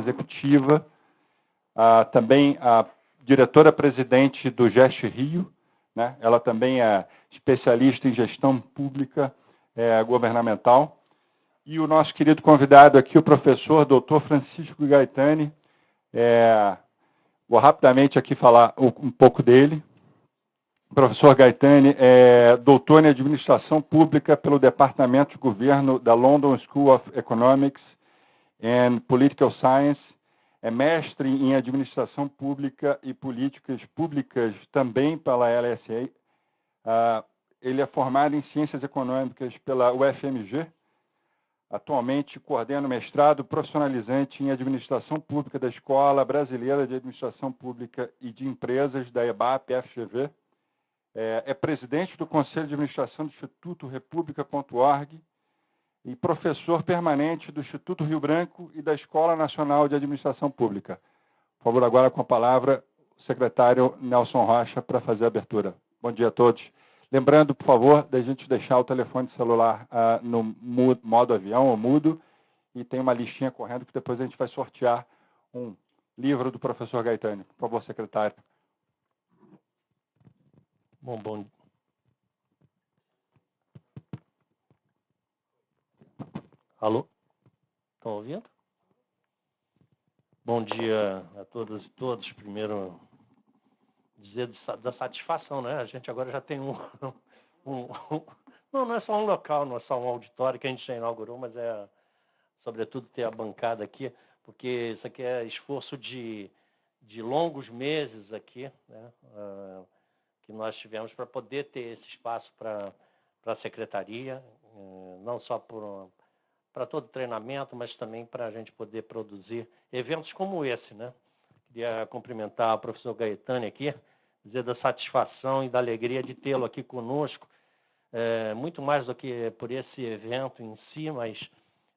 executiva, também a diretora-presidente do GEST Rio, né? Ela também é especialista em gestão pública governamental. E o nosso querido convidado aqui, o professor Dr. Francisco Gaetani. Vou rapidamente aqui falar um pouco dele. O professor Gaetani é doutor em Administração Pública pelo Departamento de Governo da London School of Economics and Political Science, é mestre em Administração Pública e Políticas Públicas também pela LSA. Ele é formado em Ciências Econômicas pela UFMG. Atualmente coordena o mestrado profissionalizante em Administração Pública da Escola Brasileira de Administração Pública e de Empresas, da EBAP-FGV. É presidente do Conselho de Administração do Instituto República.org e professor permanente do Instituto Rio Branco e da Escola Nacional de Administração Pública. Por favor, agora com a palavra o secretário Nelson Rocha para fazer a abertura. Bom dia a todos. Lembrando, por favor, da gente deixar o telefone celular no modo avião ou mudo, e tem uma listinha correndo que depois a gente vai sortear um livro do professor Gaetani. Por favor, secretário. Bom. Alô? Estão ouvindo? Bom dia a todas e todos. Primeiro, dizer da satisfação, né? A gente agora já tem não é só um local, não é só um auditório que a gente já inaugurou, mas é, sobretudo, ter a bancada aqui, porque isso aqui é esforço de longos meses aqui, né? Que nós tivemos para poder ter esse espaço para a secretaria, não só para todo treinamento, mas também para a gente poder produzir eventos como esse, né? Queria cumprimentar o professor Gaetani aqui, dizer da satisfação e da alegria de tê-lo aqui conosco, muito mais do que por esse evento em si, mas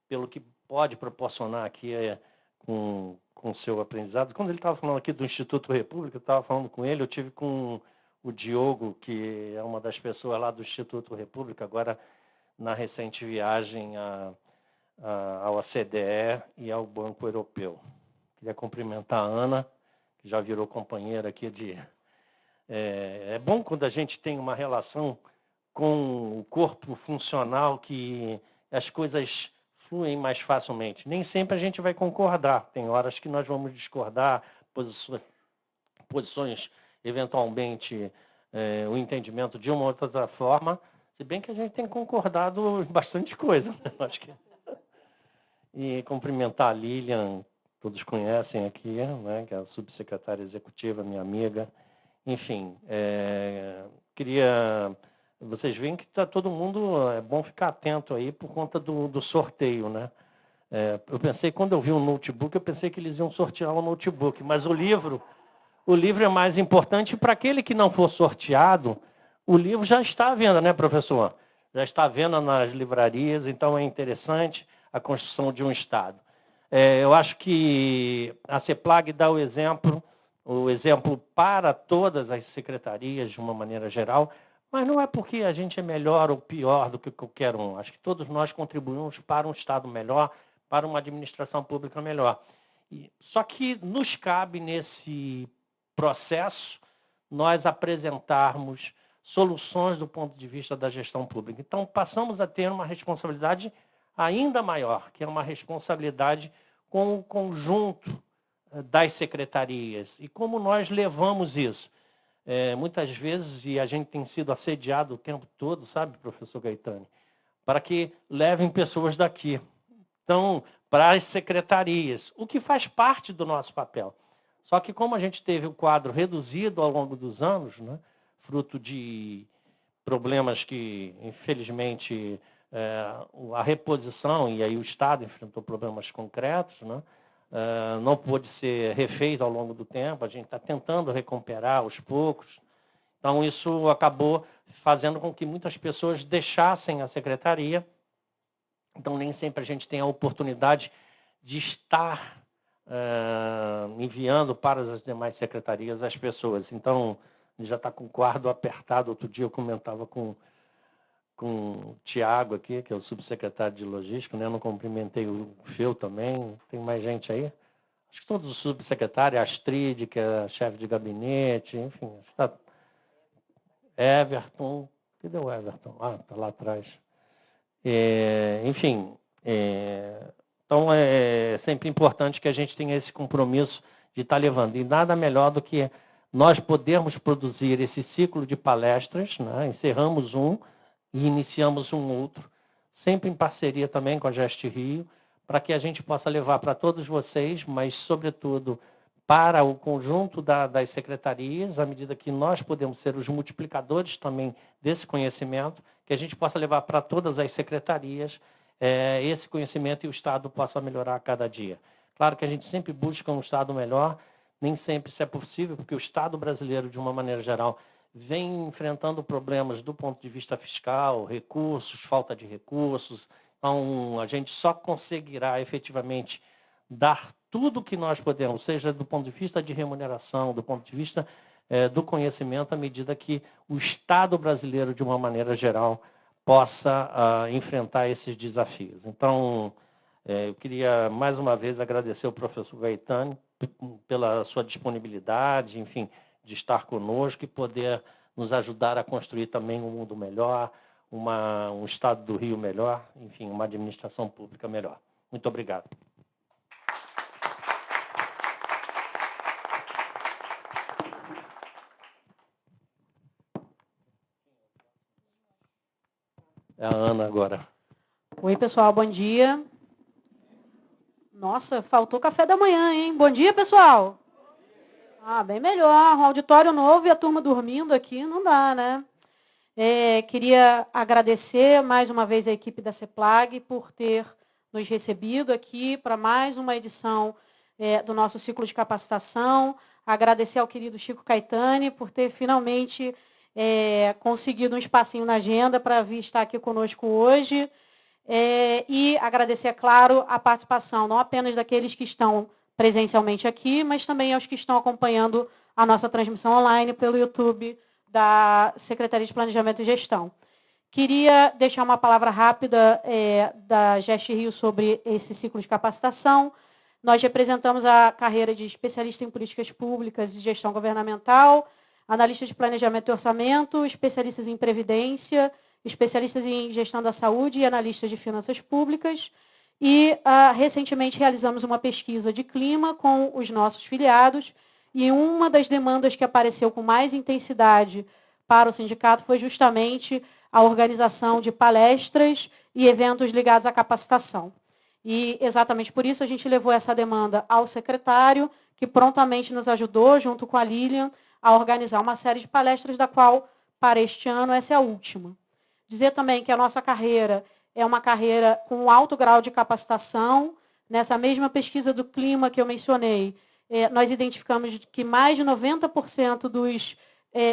pelo que pode proporcionar aqui com o seu aprendizado. Quando ele estava falando aqui do Instituto República, eu estava falando com ele, eu tive com o Diogo, que é uma das pessoas lá do Instituto República, agora na recente viagem ao OCDE e ao Banco Europeu. Queria cumprimentar a Ana, que já virou companheira aqui de... É bom quando a gente tem uma relação com o corpo funcional, que as coisas fluem mais facilmente. Nem sempre a gente vai concordar, tem horas que nós vamos discordar, posições eventualmente, o entendimento de uma ou outra forma, se bem que a gente tem concordado em bastante coisa, né? Acho que... E cumprimentar a Lilian, todos conhecem aqui, né, que é a subsecretária executiva, minha amiga. Enfim, queria... Vocês veem que está todo mundo... É bom ficar atento aí por conta do sorteio, né? Eu pensei, quando eu vi um notebook, eu pensei que eles iam sortear um notebook, mas o livro é mais importante. Para aquele que não for sorteado, o livro já está à venda, né, professor? Já está à venda nas livrarias, então é interessante a construção de um Estado. Eu acho que a CEPLAG dá o exemplo para todas as secretarias, de uma maneira geral, mas não é porque a gente é melhor ou pior do que qualquer um. Acho que todos nós contribuímos para um Estado melhor, para uma administração pública melhor. Só que nos cabe, nesse processo, nós apresentarmos soluções do ponto de vista da gestão pública. Então, passamos a ter uma responsabilidade ainda maior, que é uma responsabilidade com o conjunto das secretarias. E como nós levamos isso? Muitas vezes, e a gente tem sido assediado o tempo todo, sabe, professor Gaetani, para que levem pessoas daqui. Então, para as secretarias, o que faz parte do nosso papel. Só que como a gente teve o quadro reduzido ao longo dos anos, né, fruto de problemas que, infelizmente, a reposição, e aí o Estado enfrentou problemas concretos, né, não pôde ser refeito ao longo do tempo, a gente está tentando recuperar aos poucos. Então, isso acabou fazendo com que muitas pessoas deixassem a secretaria. Então, nem sempre a gente tem a oportunidade de estar enviando para as demais secretarias as pessoas. Então, já está com o quadro apertado. Outro dia eu comentava com o Tiago aqui, que é o subsecretário de Logística, né? Eu não cumprimentei o Feu também. Tem mais gente aí? acho que todos os subsecretários, a Astrid, que é a chefe de gabinete, enfim, está Everton, cadê o Everton? Ah, está lá atrás. Enfim, então é sempre importante que a gente tenha esse compromisso de estar levando. E nada melhor do que nós podermos produzir esse ciclo de palestras, né? Encerramos um e iniciamos um outro, sempre em parceria também com a Gest Rio, para que a gente possa levar para todos vocês, mas, sobretudo, para o conjunto das secretarias, à medida que nós podemos ser os multiplicadores também desse conhecimento, que a gente possa levar para todas as secretarias esse conhecimento e o Estado possa melhorar a cada dia. Claro que a gente sempre busca um Estado melhor, nem sempre isso é possível, porque o Estado brasileiro, de uma maneira geral, vem enfrentando problemas do ponto de vista fiscal, recursos, falta de recursos. Então, a gente só conseguirá efetivamente dar tudo o que nós podemos, seja do ponto de vista de remuneração, do ponto de vista do conhecimento, à medida que o Estado brasileiro, de uma maneira geral, possa enfrentar esses desafios. Então, eu queria, mais uma vez, agradecer ao professor Gaetani pela sua disponibilidade, enfim, de estar conosco e poder nos ajudar a construir também um mundo melhor, um Estado do Rio melhor, enfim, uma administração pública melhor. Muito obrigado. É a Ana agora. Oi, pessoal, bom dia. Nossa, faltou café da manhã, hein? Bom dia, pessoal. Bem melhor. Um auditório novo e a turma dormindo aqui, não dá, né? Queria agradecer mais uma vez a equipe da CEPLAG por ter nos recebido aqui para mais uma edição do nosso ciclo de capacitação. Agradecer ao querido Chico Caetani por ter finalmente conseguido um espacinho na agenda para vir estar aqui conosco hoje. E agradecer, é claro, a participação não apenas daqueles que estão presencialmente aqui, mas também aos que estão acompanhando a nossa transmissão online pelo YouTube da Secretaria de Planejamento e Gestão. Queria deixar uma palavra rápida da Gest Rio sobre esse ciclo de capacitação. Nós representamos a carreira de especialista em políticas públicas e gestão governamental, analista de planejamento e orçamento, especialistas em previdência, especialistas em gestão da saúde e analistas de finanças públicas. E, recentemente, realizamos uma pesquisa de clima com os nossos filiados, e uma das demandas que apareceu com mais intensidade para o sindicato foi justamente a organização de palestras e eventos ligados à capacitação. E, exatamente por isso, a gente levou essa demanda ao secretário, que prontamente nos ajudou, junto com a Lilian, a organizar uma série de palestras, da qual, para este ano, essa é a última. Dizer também que a nossa carreira é uma carreira com alto grau de capacitação. Nessa mesma pesquisa do clima que eu mencionei, nós identificamos que mais de 90% dos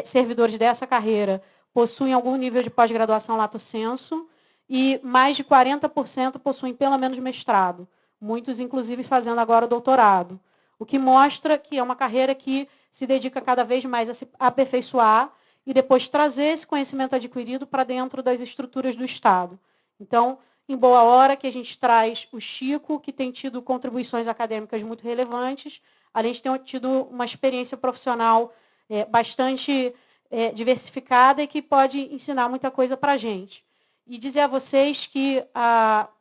servidores dessa carreira possuem algum nível de pós-graduação lato sensu e mais de 40% possuem pelo menos mestrado, muitos, inclusive, fazendo agora o doutorado, o que mostra que é uma carreira que se dedica cada vez mais a se aperfeiçoar e depois trazer esse conhecimento adquirido para dentro das estruturas do Estado. Então, em boa hora que a gente traz o Chico, que tem tido contribuições acadêmicas muito relevantes, além de ter tido uma experiência profissional bastante diversificada e que pode ensinar muita coisa para a gente. E dizer a vocês que,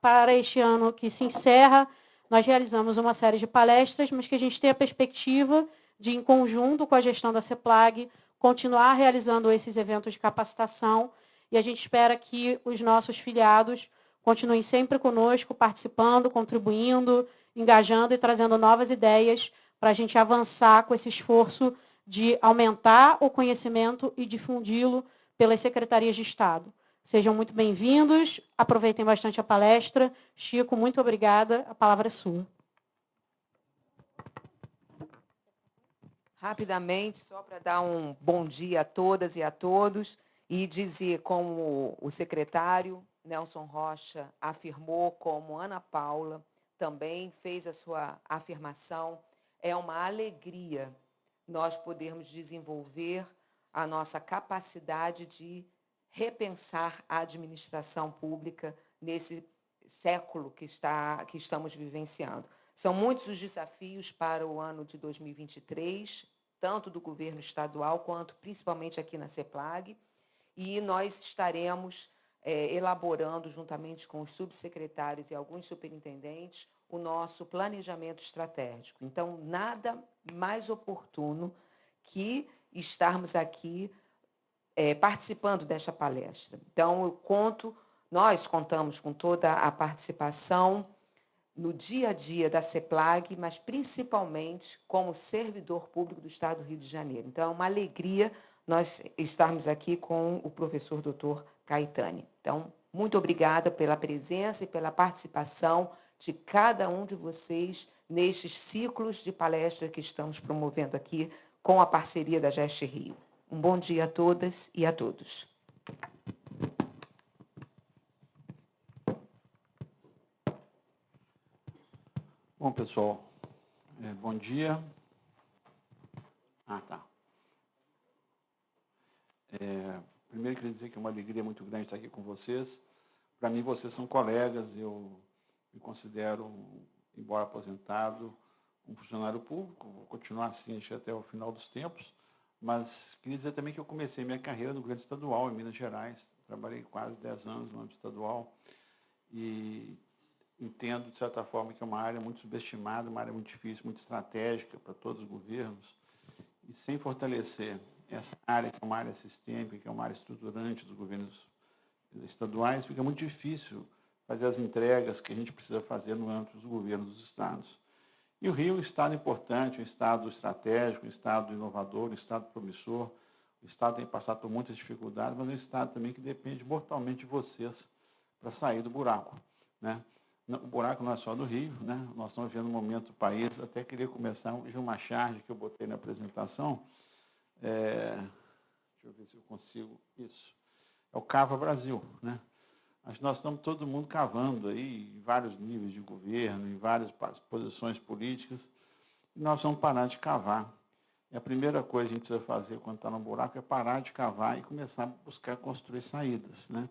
para este ano que se encerra, nós realizamos uma série de palestras, mas que a gente tem a perspectiva de, em conjunto com a gestão da CEPLAG, continuar realizando esses eventos de capacitação, e a gente espera que os nossos filiados continuem sempre conosco, participando, contribuindo, engajando e trazendo novas ideias para a gente avançar com esse esforço de aumentar o conhecimento e difundi-lo pelas secretarias de Estado. Sejam muito bem-vindos, aproveitem bastante a palestra. Chico, muito obrigada, a palavra é sua. Rapidamente, só para dar um bom dia a todas e a todos, e dizer, como o secretário Nelson Rocha afirmou, como Ana Paula também fez a sua afirmação, é uma alegria nós podermos desenvolver a nossa capacidade de repensar a administração pública nesse século que estamos vivenciando. São muitos os desafios para o ano de 2023, tanto do governo estadual quanto principalmente aqui na CEPLAG, e nós estaremos elaborando, juntamente com os subsecretários e alguns superintendentes, o nosso planejamento estratégico. Então, nada mais oportuno que estarmos aqui participando desta palestra. Então, nós contamos com toda a participação no dia a dia da CEPLAG, mas principalmente como servidor público do Estado do Rio de Janeiro. Então, é uma alegria nós estarmos aqui com o professor Dr. Caetani. Então, muito obrigada pela presença e pela participação de cada um de vocês nestes ciclos de palestra que estamos promovendo aqui com a parceria da GEST Rio. Um bom dia a todas e a todos. Bom, pessoal, bom dia. Tá. Primeiro, queria dizer que é uma alegria muito grande estar aqui com vocês. Para mim, vocês são colegas, eu me considero, embora aposentado, um funcionário público, vou continuar assim até o final dos tempos, mas queria dizer também que eu comecei minha carreira no governo estadual, em Minas Gerais, trabalhei quase 10 anos no âmbito estadual, e entendo, de certa forma, que é uma área muito subestimada, uma área muito difícil, muito estratégica para todos os governos, e sem fortalecer essa área, que é uma área sistêmica, que é uma área estruturante dos governos estaduais, fica muito difícil fazer as entregas que a gente precisa fazer no âmbito dos governos dos estados. E o Rio é um estado importante, um estado estratégico, um estado inovador, um estado promissor. O estado tem passado por muitas dificuldades, mas é um estado também que depende mortalmente de vocês para sair do buraco, né? O buraco não é só do Rio, né? Nós estamos vivendo um momento do país, até queria começar uma charge que eu botei na apresentação. Deixa eu ver se eu consigo isso. É o Cava Brasil, né? Acho que nós estamos todo mundo cavando aí em vários níveis de governo, em várias posições políticas, e nós vamos parar de cavar. E a primeira coisa que a gente precisa fazer quando está no buraco é parar de cavar e começar a buscar construir saídas, né?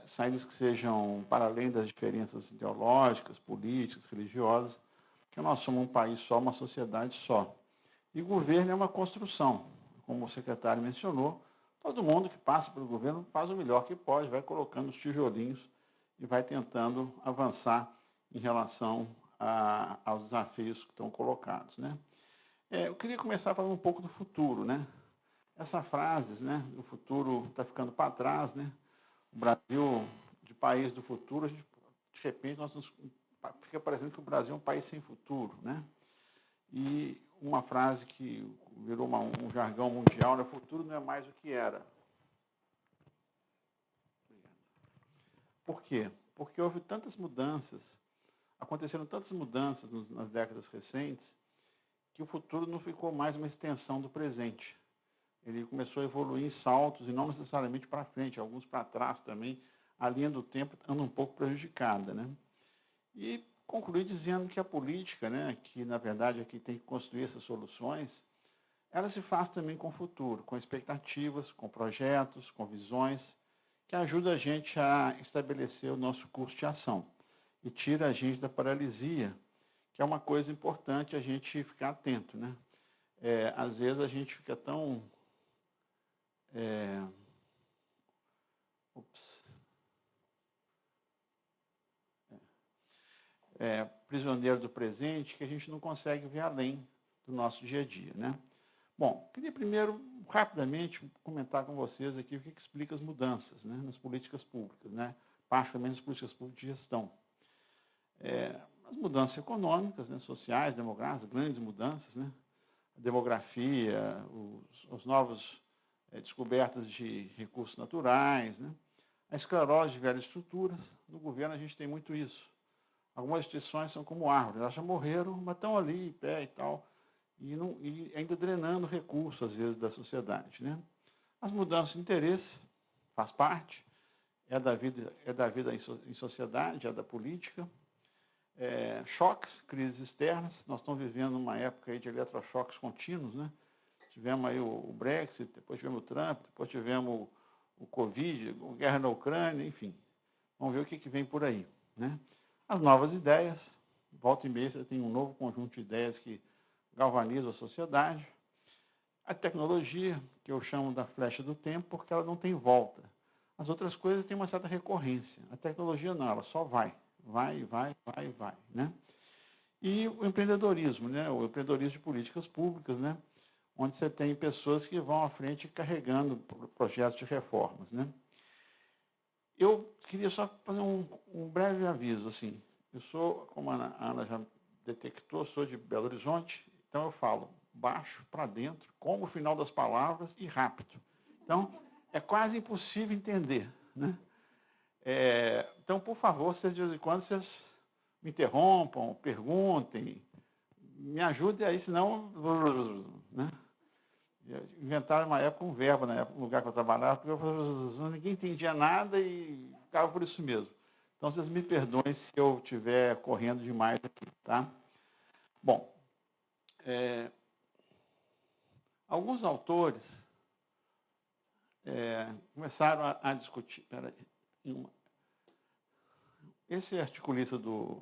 Saídas que sejam para além das diferenças ideológicas, políticas, religiosas, porque nós somos um país só, uma sociedade só. E governo é uma construção, como o secretário mencionou. Todo mundo que passa pelo governo faz o melhor que pode, vai colocando os tijolinhos e vai tentando avançar em relação aos desafios que estão colocados, né? Eu queria começar falando um pouco do futuro, né? Essa frase, né? O futuro está ficando para trás, né? O Brasil, de país do futuro, de repente, fica parecendo que o Brasil é um país sem futuro, né? E uma frase que virou um jargão mundial, né? O futuro não é mais o que era. Por quê? Porque houve tantas mudanças, aconteceram tantas mudanças nas décadas recentes, que o futuro não ficou mais uma extensão do presente. Ele começou a evoluir em saltos, e não necessariamente para frente, alguns para trás também. A linha do tempo anda um pouco prejudicada, né? E concluí dizendo que a política, né, que na verdade aqui tem que construir essas soluções, ela se faz também com o futuro, com expectativas, com projetos, com visões, que ajudam a gente a estabelecer o nosso curso de ação e tira a gente da paralisia, que é uma coisa importante a gente ficar atento, né? Às vezes a gente fica tão prisioneiro do presente, que a gente não consegue ver além do nosso dia a dia, né? Bom, queria primeiro, rapidamente, comentar com vocês aqui o que explica as mudanças, né, nas políticas públicas, né, particularmente nas políticas públicas de gestão. As mudanças econômicas, né, sociais, demográficas, grandes mudanças, né, a demografia, os novos descobertas de recursos naturais, né, a esclerose de velhas estruturas. No governo a gente tem muito isso. Algumas instituições são como árvores, elas já morreram, mas estão ali, em pé e tal, e ainda drenando recursos, às vezes, da sociedade, né? As mudanças de interesse faz parte, é da vida em sociedade, é da política. Choques, crises externas, nós estamos vivendo uma época aí de eletrochoques contínuos, né? Tivemos aí o Brexit, depois tivemos o Trump, depois tivemos o Covid, a guerra na Ucrânia, enfim. Vamos ver o que vem por aí, né? As novas ideias, Volta e meia você tem um novo conjunto de ideias que galvanizam a sociedade. A tecnologia, que eu chamo da flecha do tempo, porque ela não tem volta. As outras coisas têm uma certa recorrência. A tecnologia não, ela só vai, né? E o empreendedorismo, né? O empreendedorismo de políticas públicas, né? Onde você tem pessoas que vão à frente carregando projetos de reformas, né? Eu queria só fazer um breve aviso, assim. Eu sou, como a Ana já detectou, sou de Belo Horizonte, então eu falo baixo para dentro, com o final das palavras e rápido. Então, é quase impossível entender, né? Então, por favor, vocês de vez em quando vocês me interrompam, perguntem, me ajudem aí, senão... Né? Inventaram uma época um verbo, na época, no lugar que eu trabalhava, porque ninguém entendia nada e ficava por isso mesmo. Então, vocês me perdoem se eu estiver correndo demais aqui, tá? Bom, alguns autores começaram a discutir. Espera aí. Esse articulista do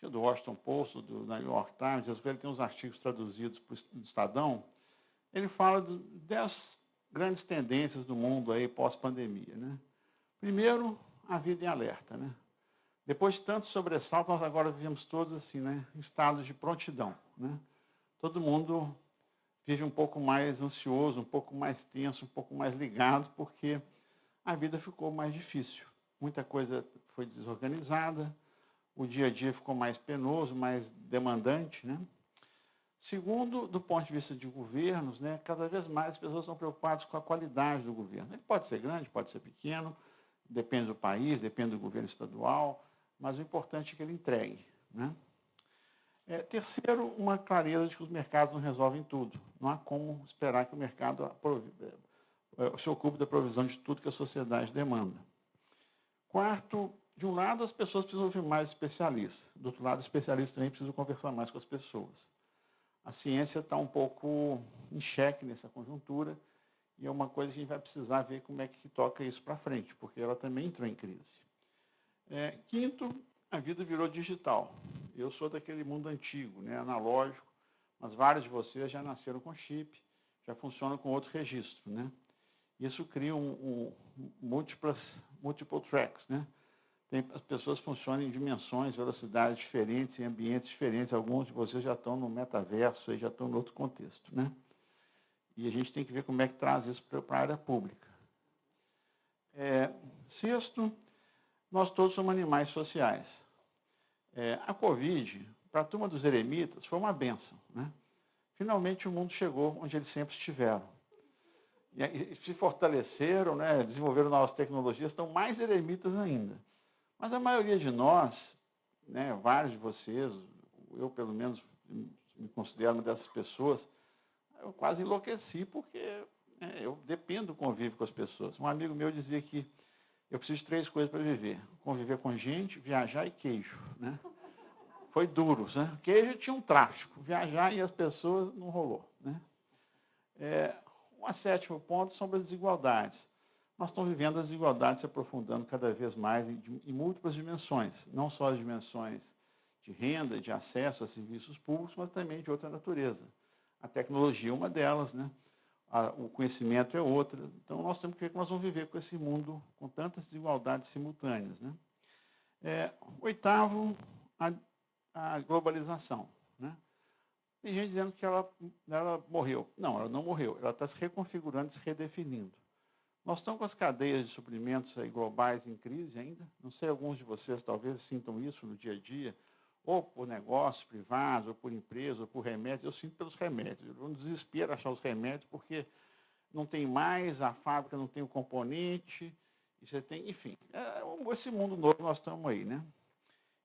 Washington Post, do New York Times, ele tem uns artigos traduzidos para o Estadão. Ele fala de 10 grandes tendências do mundo aí pós-pandemia, né? Primeiro, a vida em alerta, né? Depois de tanto sobressalto, nós agora vivemos todos assim, né? Em estados de prontidão, né? Todo mundo vive um pouco mais ansioso, um pouco mais tenso, um pouco mais ligado, porque a vida ficou mais difícil. Muita coisa foi desorganizada, o dia a dia ficou mais penoso, mais demandante, né? Segundo, do ponto de vista de governos, né, cada vez mais as pessoas estão preocupadas com a qualidade do governo. Ele pode ser grande, pode ser pequeno, depende do país, depende do governo estadual, mas o importante é que ele entregue, né? Terceiro, uma clareza de que os mercados não resolvem tudo. Não há como esperar que o mercado se ocupe da provisão de tudo que a sociedade demanda. Quarto, de um lado, as pessoas precisam ouvir mais especialistas. Do outro lado, os especialistas também precisam conversar mais com as pessoas. A ciência está um pouco em xeque nessa conjuntura e é uma coisa que a gente vai precisar ver como é que toca isso para frente, porque ela também entrou em crise. Quinto, a vida virou digital. Eu sou daquele mundo antigo, né, analógico, mas vários de vocês já nasceram com chip, já funcionam com outro registro, né? Isso cria multiple tracks, né? As pessoas funcionam em dimensões, velocidades diferentes, em ambientes diferentes. Alguns de vocês já estão no metaverso, já estão em outro contexto, né? E a gente tem que ver como é que traz isso para a área pública. Sexto, nós todos somos animais sociais. A Covid, para a turma dos eremitas, foi uma bênção, né? Finalmente o mundo chegou onde eles sempre estiveram. E se fortaleceram, né? Desenvolveram novas tecnologias, estão mais eremitas ainda. Mas a maioria de nós, né, vários de vocês, eu pelo menos me considero uma dessas pessoas, eu quase enlouqueci porque eu dependo do convívio com as pessoas. Um amigo meu dizia que eu preciso de 3 coisas para viver: conviver com gente, viajar e queijo, né? Foi duro, né? Queijo tinha um tráfico, viajar e as pessoas não rolou, né? Um sétimo ponto sobre as desigualdades. Nós estamos vivendo as desigualdades se aprofundando cada vez mais em múltiplas dimensões, não só as dimensões de renda, de acesso a serviços públicos, mas também de outra natureza. A tecnologia é uma delas, né? O conhecimento é outra. Então, nós temos que ver como nós vamos viver com esse mundo com tantas desigualdades simultâneas, né? Oitavo, a globalização, né? Tem gente dizendo que ela morreu. Não, ela não morreu. Ela está se reconfigurando, se redefinindo. Nós estamos com as cadeias de suprimentos aí globais em crise ainda. Não sei, alguns de vocês talvez sintam isso no dia a dia, ou por negócios privados, ou por empresas, ou por remédios. Eu sinto pelos remédios. Eu não desespero achar os remédios, porque não tem mais, a fábrica não tem o componente, e você tem, enfim. Esse mundo novo nós estamos aí, né?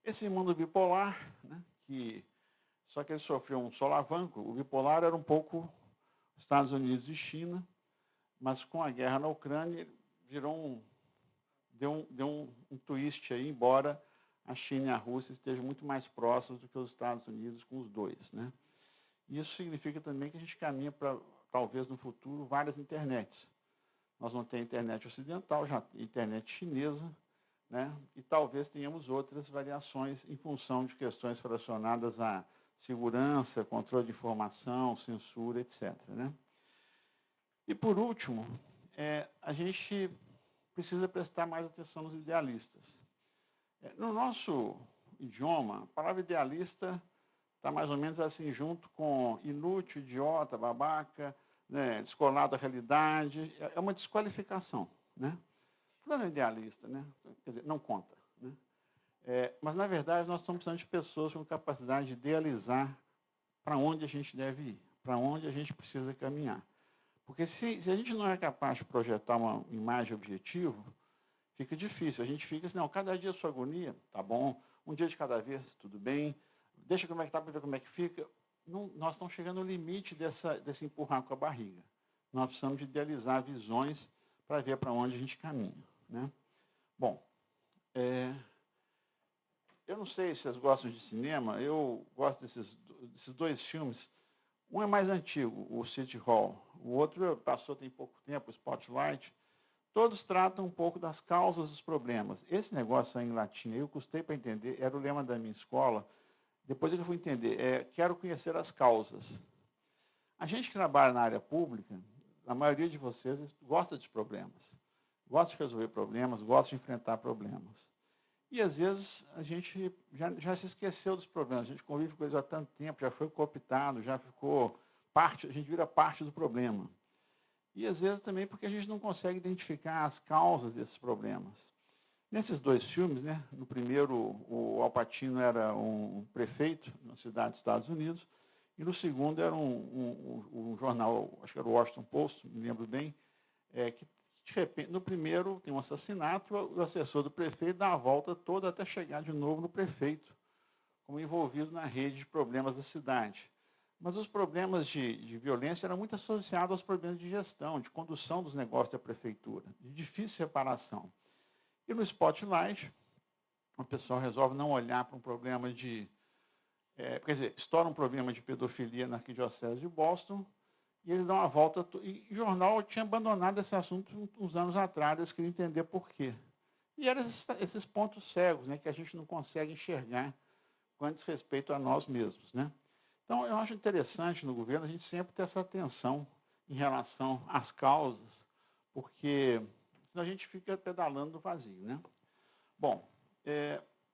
Esse mundo bipolar, né, só que ele sofreu um solavanco. O bipolar era um pouco Estados Unidos e China, mas com a guerra na Ucrânia deu um twist aí, embora a China e a Rússia estejam muito mais próximos do que os Estados Unidos com os dois, né? Isso significa também que a gente caminha para, talvez no futuro, várias internets. Nós vamos ter a internet ocidental, já a internet chinesa, né? E talvez tenhamos outras variações em função de questões relacionadas à segurança, controle de informação, censura, etc., né? E, por último, a gente precisa prestar mais atenção nos idealistas. No nosso idioma, a palavra idealista está mais ou menos assim, junto com inútil, idiota, babaca, né, descolado da realidade. É uma desqualificação, né? Fulano é idealista, né? Quer dizer, não conta, né? Mas, na verdade, nós estamos precisando de pessoas com capacidade de idealizar para onde a gente deve ir, para onde a gente precisa caminhar. Porque se a gente não é capaz de projetar uma imagem objetiva, fica difícil. A gente fica assim, não, cada dia a sua agonia, tá bom, um dia de cada vez, tudo bem, deixa como é que está para ver como é que fica. Não, nós estamos chegando no limite desse empurrar com a barriga. Nós precisamos de idealizar visões para ver para onde a gente caminha, né? Bom, eu não sei se vocês gostam de cinema, eu gosto desses 2 filmes. Um é mais antigo, o City Hall. O outro passou tem pouco tempo, o Spotlight. Todos tratam um pouco das causas dos problemas. Esse negócio aí em latim, eu custei para entender, era o lema da minha escola. Depois é que eu fui entender, quero conhecer as causas. A gente que trabalha na área pública, a maioria de vocês gosta de problemas, gosta de resolver problemas, gosta de enfrentar problemas. E, às vezes, a gente já se esqueceu dos problemas, a gente convive com eles há tanto tempo, já foi cooptado, já ficou parte, a gente vira parte do problema. E, às vezes, também porque a gente não consegue identificar as causas desses problemas. Nesses 2 filmes, né, no primeiro, o Al Pacino era um prefeito na cidade dos Estados Unidos, e no segundo era um jornal, acho que era o Washington Post, me lembro bem, que, de repente, no primeiro tem um assassinato, o assessor do prefeito dá a volta toda até chegar de novo no prefeito, como envolvido na rede de problemas da cidade. Mas os problemas de violência eram muito associados aos problemas de gestão, de condução dos negócios da prefeitura, de difícil separação. E no Spotlight, o pessoal resolve não olhar para um problema quer dizer, estoura um problema de pedofilia na Arquidiocese de Boston, e eles dão uma volta. E o jornal tinha abandonado esse assunto uns anos atrás, eles queriam entender por quê. E eram esses pontos cegos, né, que a gente não consegue enxergar com diz respeito a nós mesmos, né? Então, eu acho interessante no governo a gente sempre ter essa atenção em relação às causas, porque senão a gente fica pedalando no vazio, né? Bom,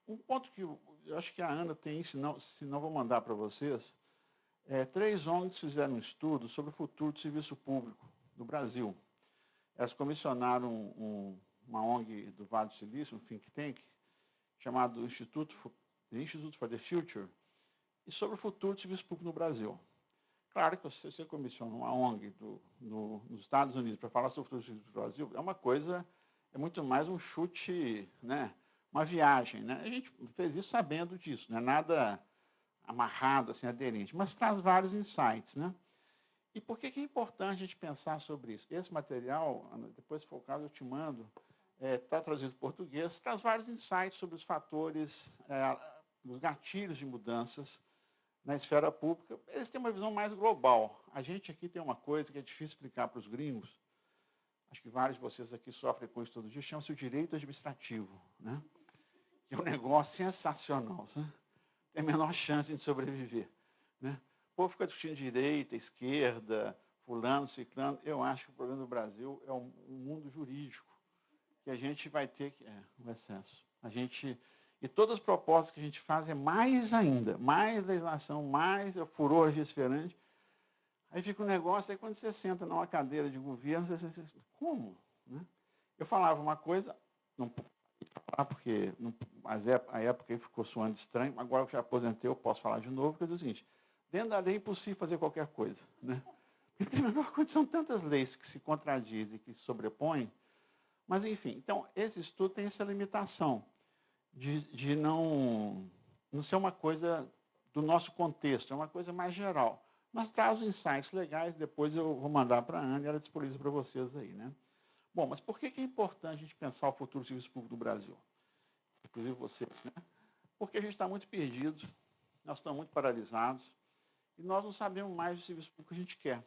um ponto que eu acho que a Ana tem, se não vou mandar para vocês, 3 ONGs fizeram um estudo sobre o futuro do serviço público no Brasil. Elas comissionaram uma ONG do Vale do Silício, um think tank, chamado Institute for the Future, e sobre o futuro do serviço público no Brasil. Claro que se você comissiona uma ONG nos Estados Unidos para falar sobre o futuro do serviço público no Brasil, é uma coisa, é muito mais um chute, né? Uma viagem, né? A gente fez isso sabendo disso, não é nada amarrado, assim, aderente, mas traz vários insights, né? E por que é importante a gente pensar sobre isso? Esse material, depois, se for o caso, eu te mando, está traduzido em português, traz vários insights sobre os fatores, os gatilhos de mudanças na esfera pública. Eles têm uma visão mais global. A gente aqui tem uma coisa que é difícil explicar para os gringos, acho que vários de vocês aqui sofrem com isso todo dia, chama-se o direito administrativo, né? Que é um negócio sensacional, né? Tem a menor chance de sobreviver, né? O povo fica discutindo direita, esquerda, fulano, ciclano. Eu acho que o problema do Brasil é um mundo jurídico, que a gente vai ter um excesso. E todas as propostas que a gente faz é mais ainda, mais legislação, mais furor legisferante. Aí fica um negócio, aí quando você senta numa cadeira de governo, você como? Né? Eu falava uma coisa, não falar porque a época aí ficou soando estranho, agora que eu já aposentei, eu posso falar de novo, que eu digo o seguinte, dentro da lei é impossível fazer qualquer coisa, né? Porque tem a menor coisa, são tantas leis que se contradizem, que se sobrepõem, mas, enfim, então, esse estudo tem essa limitação de não ser uma coisa do nosso contexto, é uma coisa mais geral. Mas traz os insights legais, depois eu vou mandar para a Ana e ela disponibiliza para vocês aí, né? Bom, mas por que é importante a gente pensar o futuro do serviço público do Brasil? Inclusive vocês, né? Porque a gente está muito perdido, nós estamos muito paralisados, e nós não sabemos mais do serviço público que a gente quer.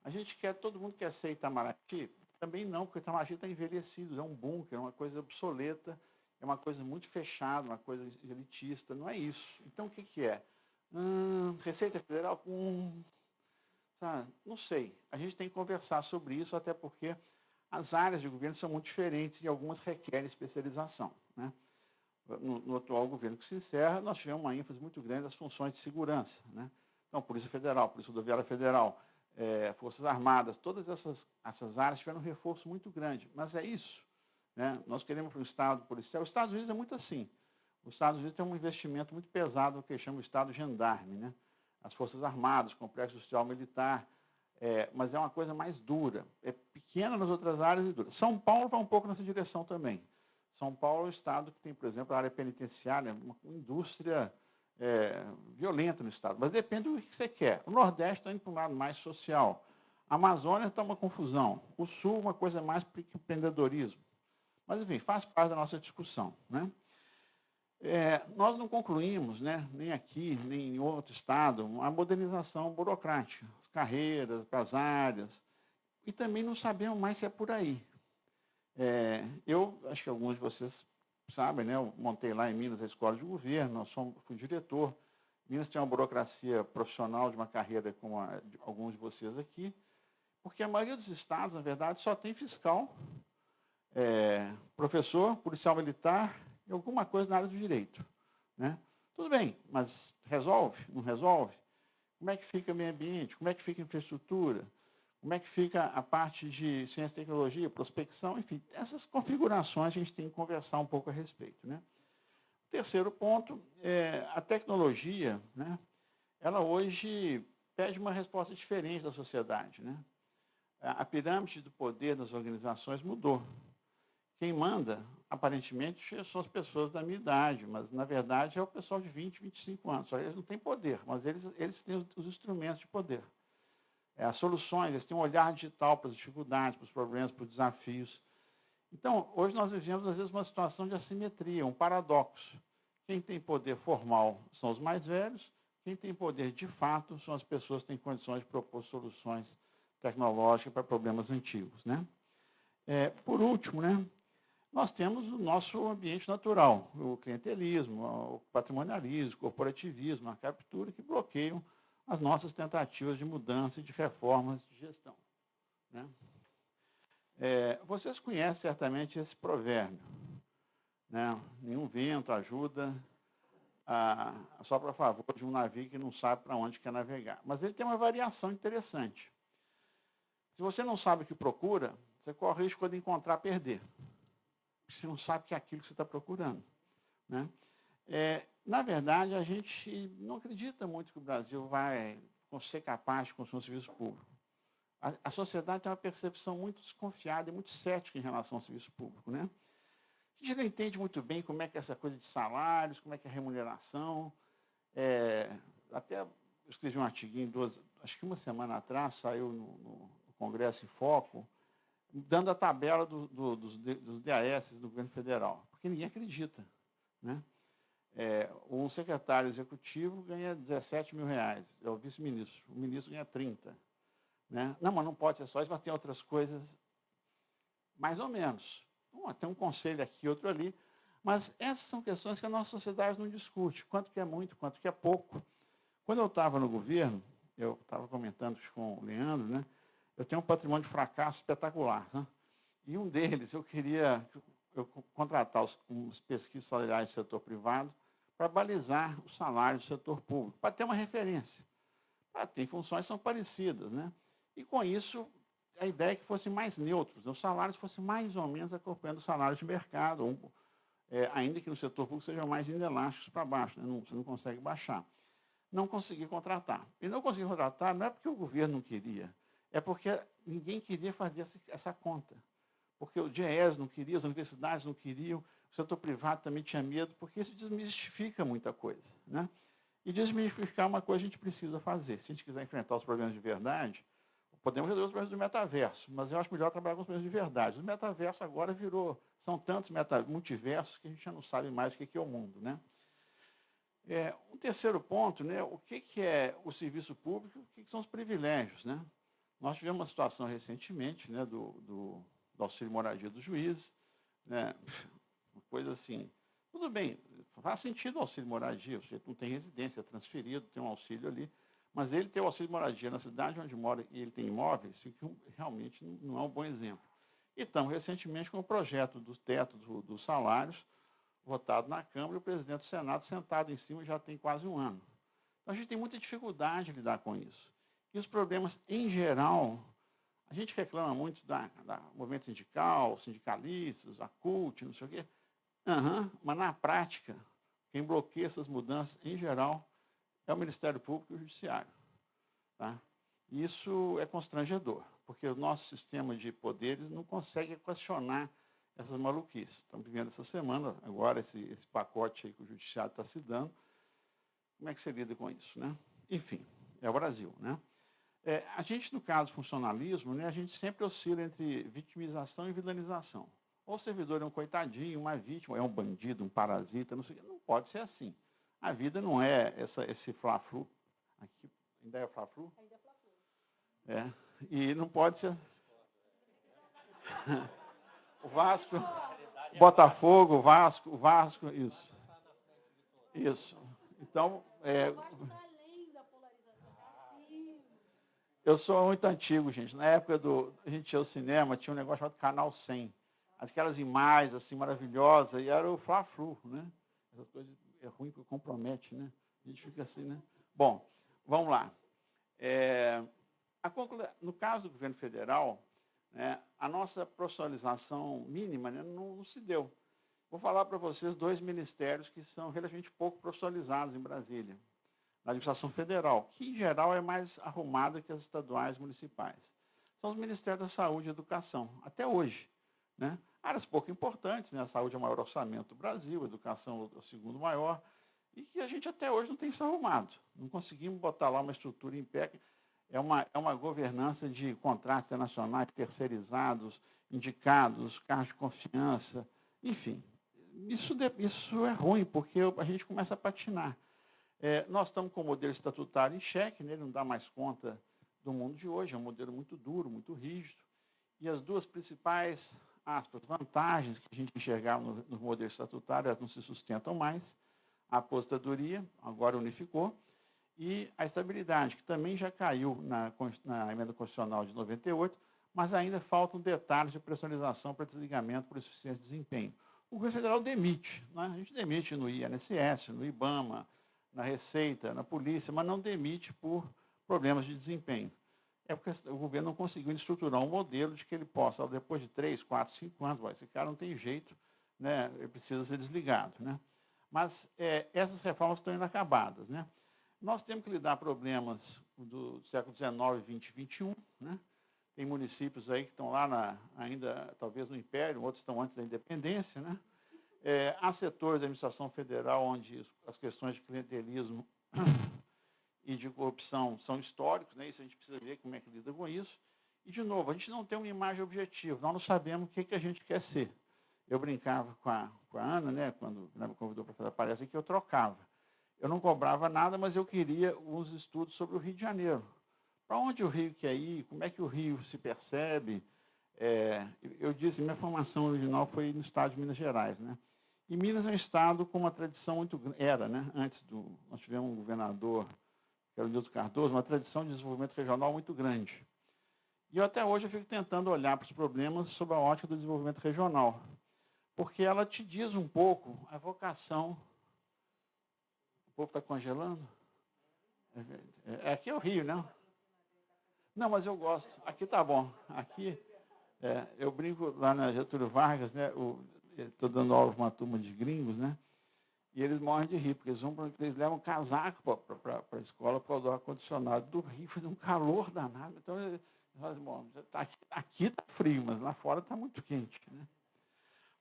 A gente quer, todo mundo quer ser Itamaraty, também não, porque a tecnologia está envelhecida, é um bunker, é uma coisa obsoleta, é uma coisa muito fechada, uma coisa elitista, não é isso. Então, o que, que é? Receita Federal? Sabe? Não sei. A gente tem que conversar sobre isso, até porque as áreas de governo são muito diferentes e algumas requerem especialização, né? No atual governo que se encerra, nós tivemos uma ênfase muito grande nas funções de segurança, né? Então, Polícia Federal, Polícia Rodoviária Federal, Forças Armadas, todas essas áreas tiveram um reforço muito grande. Mas é isso, né? Nós queremos para o Estado policial. Os Estados Unidos é muito assim. Os Estados Unidos tem um investimento muito pesado no que chama o Estado gendarme, né? As Forças Armadas, Complexo Industrial Militar, mas é uma coisa mais dura. É pequena nas outras áreas e dura. São Paulo vai um pouco nessa direção também. São Paulo é o estado que tem, por exemplo, a área penitenciária, uma indústria violenta no estado. Mas depende do que você quer. O Nordeste está indo para um lado mais social. A Amazônia está uma confusão. O Sul, uma coisa mais para empreendedorismo. Mas, enfim, faz parte da nossa discussão, né? Nós não concluímos, né, nem aqui, nem em outro estado, a modernização burocrática, as carreiras, as áreas, e também não sabemos mais se é por aí. Eu acho que alguns de vocês sabem, né, eu montei lá em Minas a escola de governo, fui diretor. Minas tem uma burocracia profissional de uma carreira como a de alguns de vocês aqui, porque a maioria dos estados, na verdade, só tem fiscal, professor, policial militar e alguma coisa na área do direito, né? Tudo bem, mas resolve? Não resolve? Como é que fica o meio ambiente? Como é que fica a infraestrutura? Como é que fica a parte de ciência e tecnologia, prospecção? Enfim, essas configurações a gente tem que conversar um pouco a respeito, né? O terceiro ponto é a tecnologia, né? Ela hoje pede uma resposta diferente da sociedade, né? A pirâmide do poder das organizações mudou. Quem manda, aparentemente, são as pessoas da minha idade, mas, na verdade, é o pessoal de 20, 25 anos. Só eles não têm poder, mas eles têm os instrumentos de poder. As soluções, eles têm um olhar digital para as dificuldades, para os problemas, para os desafios. Então, hoje nós vivemos, às vezes, uma situação de assimetria, um paradoxo. Quem tem poder formal são os mais velhos, quem tem poder de fato são as pessoas que têm condições de propor soluções tecnológicas para problemas antigos, né? Por último, né, nós temos o nosso ambiente natural, o clientelismo, o patrimonialismo, o corporativismo, a captura, que bloqueiam as nossas tentativas de mudança e de reformas de gestão, né? Vocês conhecem certamente esse provérbio, né? Nenhum vento ajuda a sopra a favor de um navio que não sabe para onde quer navegar. Mas ele tem uma variação interessante. Se você não sabe o que procura, você corre o risco de encontrar perder. Porque você não sabe que é aquilo que você está procurando, né? Na verdade, a gente não acredita muito que o Brasil vai ser capaz de construir um serviço público. A sociedade tem uma percepção muito desconfiada e muito cética em relação ao serviço público, né? A gente não entende muito bem como é que é essa coisa de salários, como é que é a remuneração. Até eu escrevi um artiguinho, acho que uma semana atrás, saiu no Congresso em Foco, dando a tabela dos DAS do governo federal, porque ninguém acredita, né? Um secretário executivo ganha 17 mil reais, é o vice-ministro. O ministro ganha 30. Né? Não, mas não pode ser só isso, mas tem outras coisas, mais ou menos. Tem um conselho aqui, outro ali. Mas essas são questões que a nossa sociedade não discute. Quanto que é muito, quanto que é pouco. Quando eu estava no governo, eu estava comentando com o Leandro, né? Eu tenho um patrimônio de fracasso espetacular, né? E um deles, eu queria contratar os pesquisas salariais do setor privado para balizar os salários do setor público, para ter uma referência. Tem funções que são parecidas, né? E, com isso, a ideia é que fossem mais neutros, os salários fossem mais ou menos acompanhando os salários de mercado, ainda que no setor público sejam mais inelásticos para baixo, né? Você não consegue baixar. Não consegui contratar. E não consegui contratar não é porque o governo não queria, é porque ninguém queria fazer essa conta. Porque o DIEESE não queria, as universidades não queriam, o setor privado também tinha medo, porque isso desmistifica muita coisa, né? E desmistificar uma coisa a gente precisa fazer. Se a gente quiser enfrentar os problemas de verdade, podemos resolver os problemas do metaverso, mas eu acho melhor trabalhar com os problemas de verdade. O metaverso agora são tantos multiversos que a gente já não sabe mais o que é o mundo, né? Um terceiro ponto, né, o que é o serviço público, o que são os privilégios, né? Nós tivemos uma situação recentemente, né, do do auxílio moradia dos juízes, né? Uma coisa assim, tudo bem, faz sentido o auxílio moradia, o sujeito não tem residência, é transferido, tem um auxílio ali, mas ele ter o auxílio moradia na cidade onde mora e ele tem imóveis, isso realmente não é um bom exemplo. E estamos recentemente com o projeto do teto dos salários, votado na Câmara, e o presidente do Senado sentado em cima já tem quase um ano. Então, a gente tem muita dificuldade de lidar com isso. E os problemas, em geral, a gente reclama muito da movimento sindical, sindicalistas, a CUT, não sei o quê. Mas, na prática, quem bloqueia essas mudanças, em geral, é o Ministério Público e o Judiciário. Tá? E isso é constrangedor, porque o nosso sistema de poderes não consegue questionar essas maluquices. Estamos vivendo essa semana, agora, esse pacote aí que o Judiciário está se dando. Como é que você lida com isso, né? Enfim, é o Brasil, né? A gente, no caso do funcionalismo, né, a gente sempre oscila entre vitimização e vilanização. Ou o servidor é um coitadinho, uma vítima, é um bandido, um parasita, não sei o quê. Não pode ser assim. A vida não é esse fla-flu. Aqui, ainda é fla-flu? Ainda é fla-flu. E não pode ser... O Vasco, Botafogo, o Vasco, isso. Isso. Então, eu sou muito antigo, gente. Na época a gente ia ao cinema, tinha um negócio chamado Canal 100. Aquelas imagens assim maravilhosas, e era o Fla-Flu, né? Essas coisas é ruim porque compromete, né? A gente fica assim, né? Bom, vamos lá. No caso do governo federal, né, a nossa profissionalização mínima, né, não se deu. Vou falar para vocês 2 ministérios que são relativamente pouco profissionalizados em Brasília. Na administração federal, que em geral é mais arrumada que as estaduais municipais. São os Ministérios da Saúde e Educação, até hoje. Né? Áreas pouco importantes, né? A saúde é o maior orçamento do Brasil, a educação é o segundo maior, e que a gente até hoje não tem se arrumado. Não conseguimos botar lá uma estrutura em pé. É uma governança de contratos internacionais terceirizados, indicados, cargos de confiança, enfim. Isso é ruim, porque a gente começa a patinar. Nós estamos com o modelo estatutário em xeque, né? Ele não dá mais conta do mundo de hoje, é um modelo muito duro, muito rígido. E as 2 principais, aspas, vantagens que a gente enxergava no modelo estatutário, elas não se sustentam mais. A aposentadoria, agora unificou, e a estabilidade, que também já caiu na emenda constitucional de 98, mas ainda faltam detalhes de personalização para desligamento por insuficiência de desempenho. O governo federal demite, né? A gente demite no INSS, no IBAMA, na Receita, na Polícia, mas não demite por problemas de desempenho. É porque o governo não conseguiu estruturar um modelo de que ele possa, depois de 3, 4, 5 anos, esse cara não tem jeito, né? Ele precisa ser desligado. Né? Mas essas reformas estão inacabadas. Né? Nós temos que lidar com problemas do século XIX, XX e XXI. Né? Tem municípios aí que estão lá ainda, talvez, no Império, outros estão antes da independência. Né? Há setores da administração federal onde as questões de clientelismo e de corrupção são históricos, né? Isso a gente precisa ver como é que lida com isso. E, de novo, a gente não tem uma imagem objetiva, nós não sabemos o que a gente quer ser. Eu brincava com a Ana, né, quando ela me convidou para fazer a palestra, que eu trocava. Eu não cobrava nada, mas eu queria uns estudos sobre o Rio de Janeiro. Para onde o Rio quer ir, como é que o Rio se percebe. Eu disse, minha formação original foi no estado de Minas Gerais. Né? E Minas é um estado com uma tradição muito grande, né? Nós tivemos um governador, que era o Nilton Cardoso, uma tradição de desenvolvimento regional muito grande. E até hoje eu fico tentando olhar para os problemas sob a ótica do desenvolvimento regional, porque ela te diz um pouco a vocação. O povo está congelando? Aqui é o Rio, não? Não, mas eu gosto. Aqui está bom. Aqui, eu brinco lá na Getúlio Vargas, né? Estou dando aula para uma turma de gringos, né? E eles morrem de rir, porque eles levam casaco para a escola por causa do ar-condicionado do Rio, faz um calor danado. Então, eles falam, bom, aqui está frio, mas lá fora está muito quente. Né?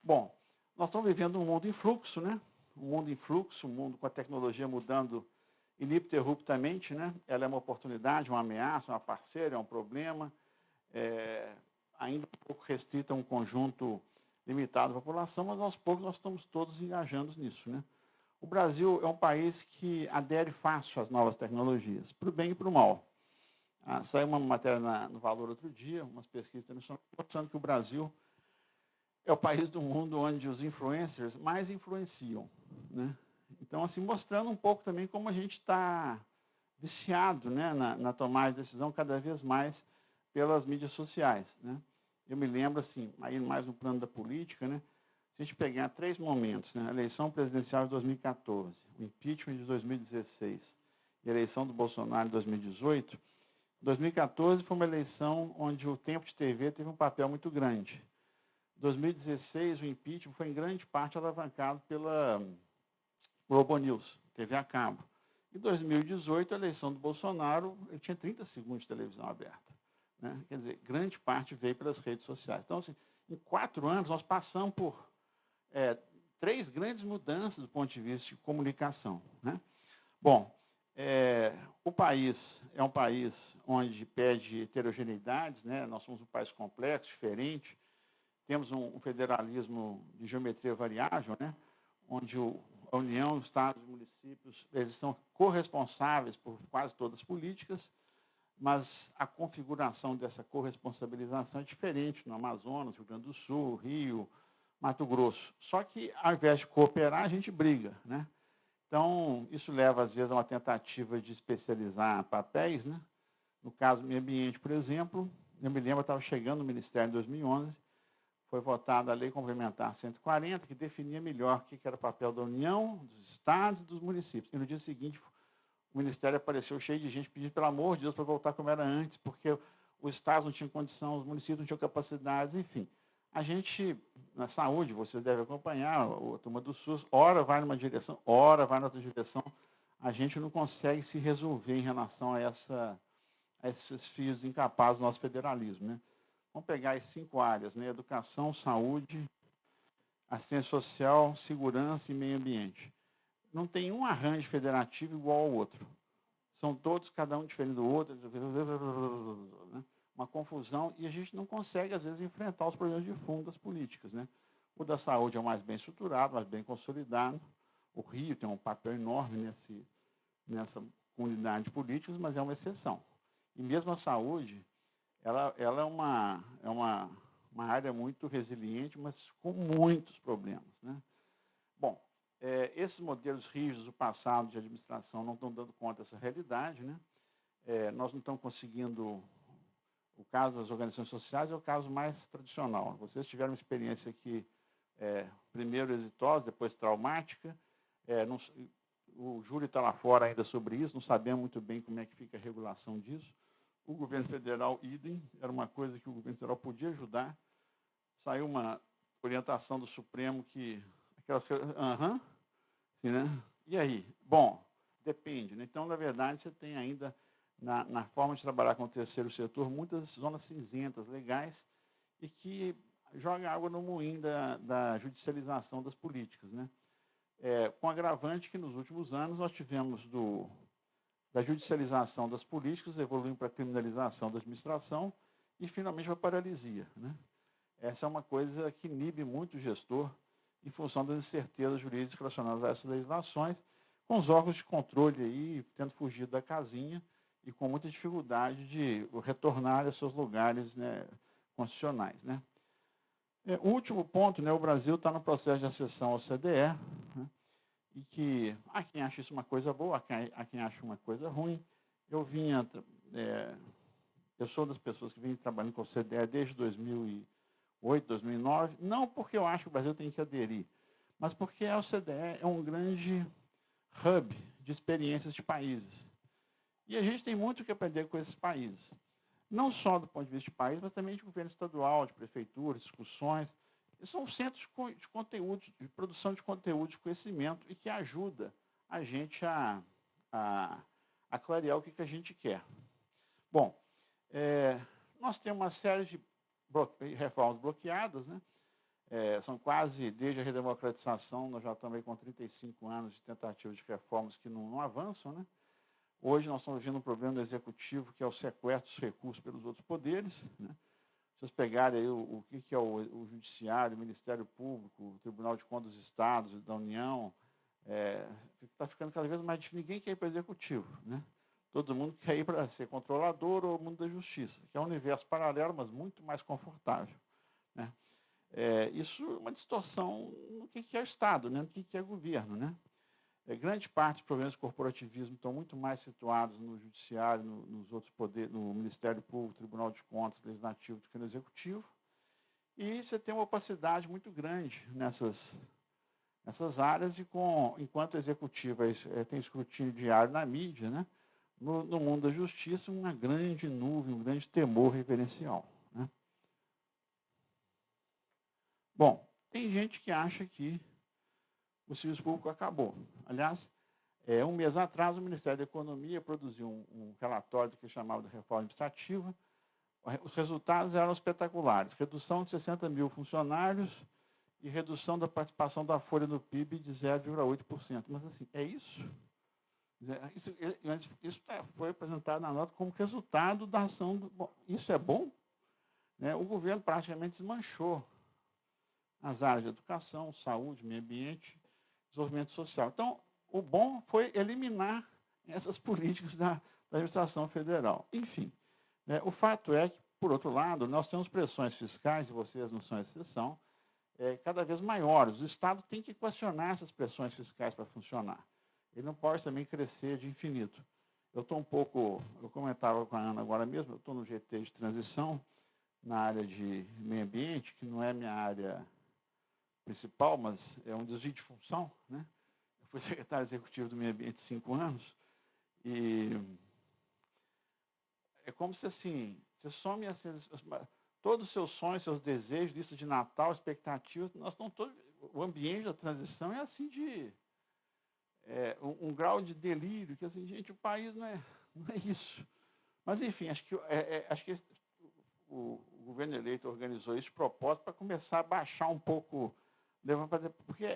Bom, nós estamos vivendo um mundo em fluxo, né? Um mundo em fluxo, um mundo com a tecnologia mudando ininterruptamente, né? Ela é uma oportunidade, uma ameaça, uma parceira, é um problema, ainda um pouco restrita a um conjunto limitado da população, mas aos poucos nós estamos todos engajando nisso. Né? O Brasil é um país que adere fácil às novas tecnologias, para o bem e para o mal. Saiu uma matéria no Valor outro dia, umas pesquisas internacionais, mostrando que o Brasil é o país do mundo onde os influencers mais influenciam, né? Então, assim, mostrando um pouco também como a gente está viciado, né, na tomada de decisão cada vez mais pelas mídias sociais, né? Eu me lembro, assim, aí mais no plano da política, né, se a gente pegar 3 momentos, né, a eleição presidencial de 2014, o impeachment de 2016 e a eleição do Bolsonaro em 2018, 2014 foi uma eleição onde o tempo de TV teve um papel muito grande. 2016, o impeachment foi em grande parte alavancado pela Globo News, TV a cabo. Em 2018, a eleição do Bolsonaro, ele tinha 30 segundos de televisão aberta, né? Quer dizer, grande parte veio pelas redes sociais. Então, assim, em 4 anos, nós passamos por 3 grandes mudanças do ponto de vista de comunicação, né? Bom, o país é um país onde pede heterogeneidades, né? Nós somos um país complexo, diferente, temos um federalismo de geometria variável, né? Onde a União, os estados e municípios, eles são corresponsáveis por quase todas as políticas, mas a configuração dessa corresponsabilização é diferente no Amazonas, Rio Grande do Sul, Rio, Mato Grosso. Só que, ao invés de cooperar, a gente briga, né? Então, isso leva, às vezes, a uma tentativa de especializar papéis, né? No caso do meio ambiente, por exemplo, eu me lembro, eu estava chegando no Ministério em 2011, foi votada a Lei Complementar 140, que definia melhor o que era o papel da União, dos estados e dos municípios. E no dia seguinte, o Ministério apareceu cheio de gente pedindo, pelo amor de Deus, para voltar como era antes, porque os estados não tinham condição, os municípios não tinham capacidades, enfim. A gente, na saúde, vocês devem acompanhar, a turma do SUS, ora vai numa direção, ora vai na outra direção. A gente não consegue se resolver em relação a esses fios incapazes do nosso federalismo, né? Vamos pegar as 5 áreas, né? Educação, saúde, assistência social, segurança e meio ambiente. Não tem um arranjo federativo igual ao outro. São todos, cada um diferente do outro, né? Uma confusão, e a gente não consegue, às vezes, enfrentar os problemas de fundo das políticas, né? O da saúde é o mais bem estruturado, mais bem consolidado. O Rio tem um papel enorme nessa comunidade de políticos, mas é uma exceção. E mesmo a saúde, ela é uma área muito resiliente, mas com muitos problemas, né? Bom, esses modelos rígidos do passado de administração não estão dando conta dessa realidade, né? Nós não estamos conseguindo... O caso das organizações sociais é o caso mais tradicional. Vocês tiveram uma experiência aqui, primeiro exitosa, depois traumática. O júri está lá fora ainda sobre isso, não sabemos muito bem como é que fica a regulação disso. O governo federal, idem, era uma coisa que o governo federal podia ajudar. Saiu uma orientação do Supremo que... aquelas coisas... assim, né? E aí? Bom, depende, né? Então, na verdade, você tem ainda... Na forma de trabalhar com o terceiro setor, muitas zonas cinzentas legais e que joga água no moinho da judicialização das políticas, né? Com agravante que, nos últimos anos, nós tivemos da judicialização das políticas, evoluindo para a criminalização da administração e, finalmente, para a paralisia, né? Essa é uma coisa que inibe muito o gestor em função das incertezas jurídicas relacionadas a essas legislações, com os órgãos de controle aí tendo fugido da casinha e com muita dificuldade de retornar aos seus lugares, né, constitucionais, né? O último ponto, né, o Brasil está no processo de acessão ao CDE, né, e que há quem acha isso uma coisa boa, há quem acha uma coisa ruim. Eu sou das pessoas que vêm trabalhando com o CDE desde 2008, 2009, não porque eu acho que o Brasil tem que aderir, mas porque o CDE é um grande hub de experiências de países. E a gente tem muito o que aprender com esses países. Não só do ponto de vista de país, mas também de governo estadual, de prefeitura, discussões. E são centros de conteúdo, de produção de conteúdo, de conhecimento, e que ajuda a gente a clarear o que a gente quer. Bom, nós temos uma série de reformas bloqueadas, né? São quase, desde a redemocratização, nós já estamos aí com 35 anos de tentativas de reformas que não avançam, né? Hoje nós estamos vivendo um problema do Executivo, que é o sequestro dos recursos pelos outros poderes, né? Se vocês pegarem aí o que é o Judiciário, o Ministério Público, o Tribunal de Contas dos Estados, da União, está ficando cada vez mais difícil. Ninguém quer ir para o Executivo, né? Todo mundo quer ir para ser controlador ou o mundo da justiça, que é um universo paralelo, mas muito mais confortável, né? Isso é uma distorção no que é o Estado, né? No que é governo. Né? Grande parte dos problemas de corporativismo estão muito mais situados no Judiciário, nos outros poderes, no Ministério Público, Tribunal de Contas, Legislativo, do que no Executivo. E você tem uma opacidade muito grande nessas áreas, e enquanto o Executivo tem escrutínio diário na mídia, né? No mundo da justiça, uma grande nuvem, um grande temor reverencial. Né? Bom, tem gente que acha que o serviço público acabou. Aliás, um mês atrás, o Ministério da Economia produziu um relatório que chamava de reforma administrativa. Os resultados eram espetaculares. Redução de 60 mil funcionários e redução da participação da folha no PIB de 0,8%. Mas, assim, é isso? Isso foi apresentado na nota como resultado da ação. Isso é bom? Né? O governo praticamente desmanchou as áreas de educação, saúde, meio ambiente, desenvolvimento social. Então, o bom foi eliminar essas políticas da administração federal. Enfim, né, o fato é que, por outro lado, nós temos pressões fiscais, e vocês não são exceção, cada vez maiores. O Estado tem que equacionar essas pressões fiscais para funcionar. Ele não pode também crescer de infinito. Eu comentava com a Ana agora mesmo, eu estou no GT de transição, na área de meio ambiente, que não é minha área principal, mas é um desvio de função. Né? Eu fui secretário executivo do meio ambiente 5 anos, e é como se, assim, você some todos os seus sonhos, seus desejos, lista de Natal, expectativas, nós estamos todos, o ambiente da transição é assim de um grau de delírio, que assim, gente, o país não é isso. Mas, enfim, acho que o governo eleito organizou isso de propósito para começar a baixar um pouco, porque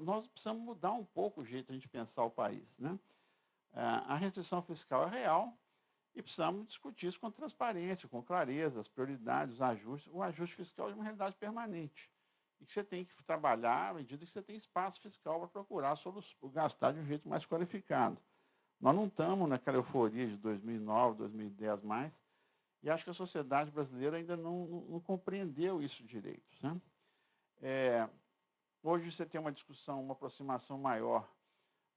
nós precisamos mudar um pouco o jeito de a gente pensar o país. Né? A restrição fiscal é real e precisamos discutir isso com transparência, com clareza, as prioridades, os ajustes. O ajuste fiscal é uma realidade permanente e que você tem que trabalhar à medida que você tem espaço fiscal para procurar gastar de um jeito mais qualificado. Nós não estamos naquela euforia de 2009, 2010 mais, e acho que a sociedade brasileira ainda não compreendeu isso direito. Né? Hoje você tem uma discussão, uma aproximação maior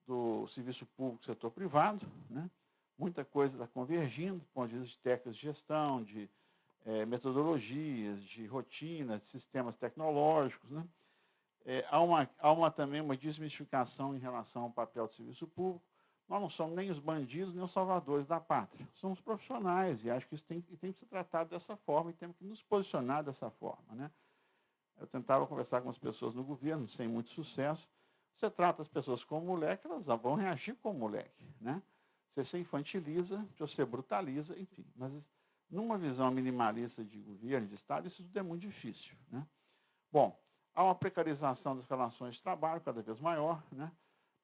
do serviço público do setor privado, né? Muita coisa está convergindo, do ponto de vista de técnicas de gestão, de metodologias, de rotinas, de sistemas tecnológicos. Né? Há também uma desmistificação em relação ao papel do serviço público. Nós não somos nem os bandidos, nem os salvadores da pátria. Somos profissionais, e acho que isso tem que ser tratado dessa forma, e temos que nos posicionar dessa forma. Né? Eu tentava conversar com as pessoas no governo, sem muito sucesso. Você trata as pessoas como moleque, elas vão reagir como moleque. Né? Você se infantiliza, você brutaliza, enfim. Mas, numa visão minimalista de governo, de Estado, isso tudo é muito difícil. Né? Bom, há uma precarização das relações de trabalho cada vez maior, né?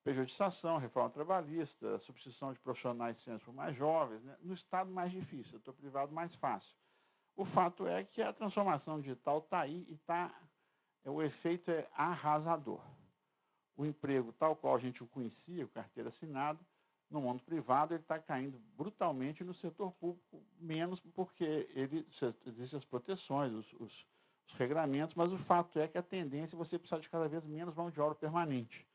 Pejotização, reforma trabalhista, substituição de profissionais sêniores por mais jovens. Né? No Estado, mais difícil, no setor privado, mais fácil. O fato é que a transformação digital está aí e o efeito é arrasador. O emprego, tal qual a gente o conhecia, carteira assinada, no mundo privado, ele está caindo brutalmente, no setor público, menos porque existem as proteções, os regramentos, mas o fato é que a tendência é você precisar de cada vez menos mão de obra permanente.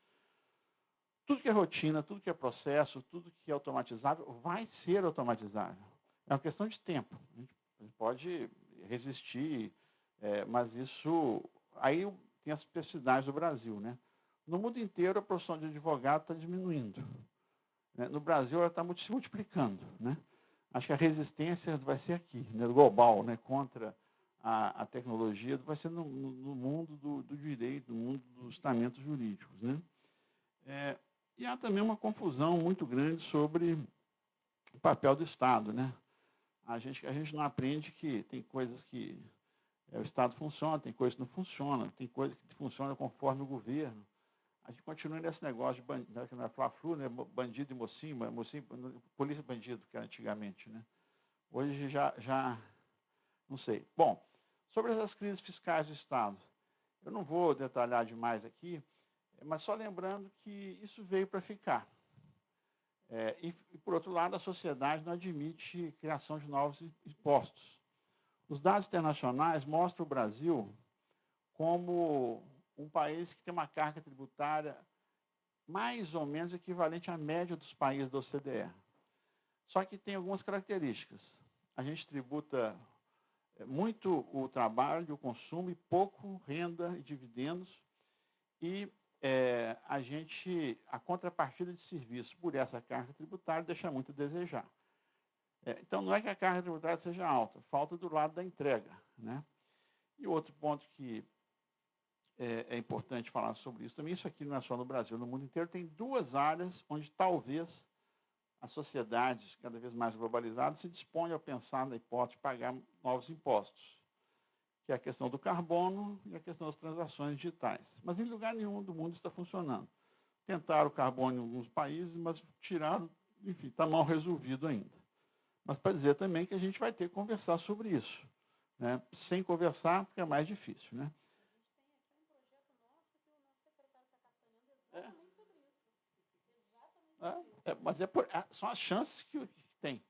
Tudo que é rotina, tudo que é processo, tudo que é automatizável, vai ser automatizável. É uma questão de tempo. A gente pode resistir, mas isso... Aí tem as especificidades do Brasil. Né? No mundo inteiro, a profissão de advogado está diminuindo. No Brasil, ela está se multiplicando. Né? Acho que a resistência vai ser aqui, né, global, né, contra a tecnologia, vai ser no mundo do direito, no mundo dos estamentos jurídicos. Né? E há também uma confusão muito grande sobre o papel do Estado. Né? A gente não aprende que tem coisas que o Estado funciona, tem coisas que não funcionam, tem coisas que funcionam conforme o governo. A gente continua nesse negócio de bandido, na Fla-Flu, né? Bandido e mocinho, polícia e bandido, que era antigamente. Né? Hoje já não sei. Bom, sobre essas crises fiscais do Estado, eu não vou detalhar demais aqui, mas só lembrando que isso veio para ficar. E, por outro lado, a sociedade não admite criação de novos impostos. Os dados internacionais mostram o Brasil como um país que tem uma carga tributária mais ou menos equivalente à média dos países da OCDE. Só que tem algumas características. A gente tributa muito o trabalho, o consumo, e pouco renda e dividendos. E a contrapartida de serviço por essa carga tributária deixa muito a desejar. Então, não é que a carga tributária seja alta, falta do lado da entrega, né? E outro ponto que é importante falar sobre isso também, isso aqui não é só no Brasil, no mundo inteiro, tem duas áreas onde talvez as sociedades cada vez mais globalizadas se disponham a pensar na hipótese de pagar novos impostos, que é a questão do carbono e a questão das transações digitais. Mas em lugar nenhum do mundo está funcionando. Tentaram o carbono em alguns países, mas tiraram, enfim, está mal resolvido ainda. Mas para dizer também que a gente vai ter que conversar sobre isso, né? Sem conversar fica mais difícil, né? Mas são as chances que tem.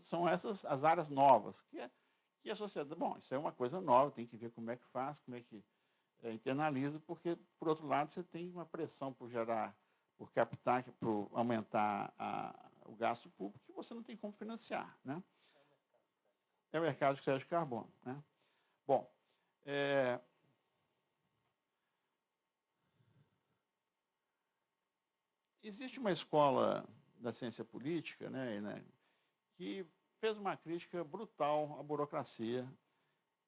São essas as áreas novas, que a sociedade... Bom, isso é uma coisa nova, tem que ver como é que faz, como é que internaliza, porque, por outro lado, você tem uma pressão por captar, por aumentar o gasto público, que você não tem como financiar, né? É o mercado de crédito de carbono, né? Bom, existe uma escola da ciência política, né, que fez uma crítica brutal à burocracia,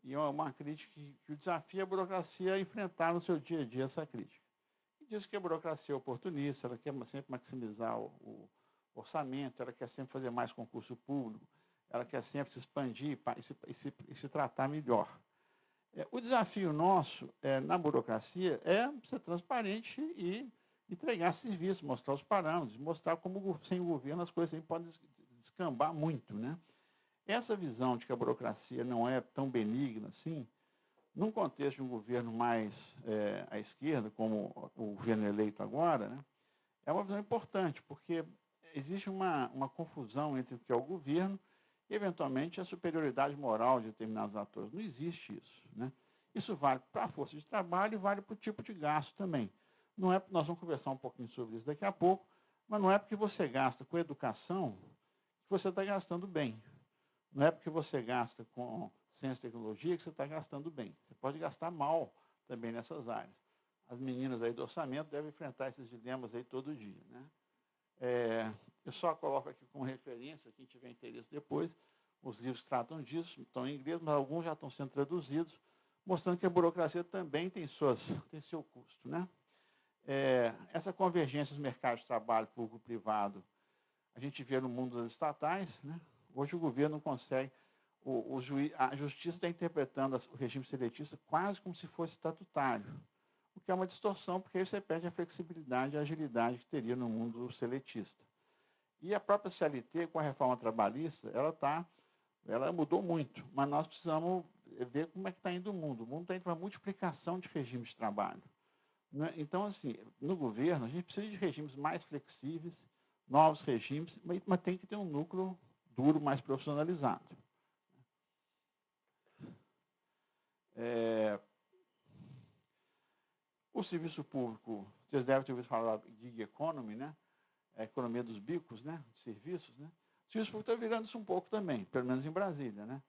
e é uma crítica que o desafio a burocracia a enfrentar no seu dia a dia essa crítica. E diz que a burocracia é oportunista, ela quer sempre maximizar o orçamento, ela quer sempre fazer mais concurso público, ela quer sempre se expandir e se tratar melhor. O desafio nosso na burocracia é ser transparente e entregar serviço, mostrar os parâmetros, mostrar como sem o governo as coisas podem descambar muito, né? Essa visão de que a burocracia não é tão benigna assim, num contexto de um governo mais à esquerda, como o governo eleito agora, né, é uma visão importante, porque existe uma confusão entre o que é o governo e, eventualmente, a superioridade moral de determinados atores. Não existe isso, né? Isso vale para a força de trabalho e vale para o tipo de gasto também. Não é, nós vamos conversar um pouquinho sobre isso daqui a pouco, mas não é porque você gasta com educação que você está gastando bem. Não é porque você gasta com ciência e tecnologia que você está gastando bem. Você pode gastar mal também nessas áreas. As meninas aí do orçamento devem enfrentar esses dilemas aí todo dia, né? Eu só coloco aqui como referência, quem tiver interesse depois, os livros que tratam disso, estão em inglês, mas alguns já estão sendo traduzidos, mostrando que a burocracia também tem seu custo, né? Essa convergência dos mercados de trabalho público-privado, a gente vê no mundo das estatais, né? Hoje o governo não consegue, a justiça está interpretando o regime seletista quase como se fosse estatutário, o que é uma distorção, porque aí você perde a flexibilidade e a agilidade que teria no mundo seletista. E a própria CLT, com a reforma trabalhista, ela mudou muito, mas nós precisamos ver como é que está indo o mundo. O mundo está indo para uma multiplicação de regimes de trabalho, né? Então, assim, no governo, a gente precisa de regimes mais flexíveis, novos regimes, mas tem que ter um núcleo duro, mais profissionalizado. O serviço público, vocês devem ter ouvido falar da gig economy, né? A economia dos bicos, né? De serviços, né? O serviço público está virando isso um pouco também, pelo menos em Brasília, né?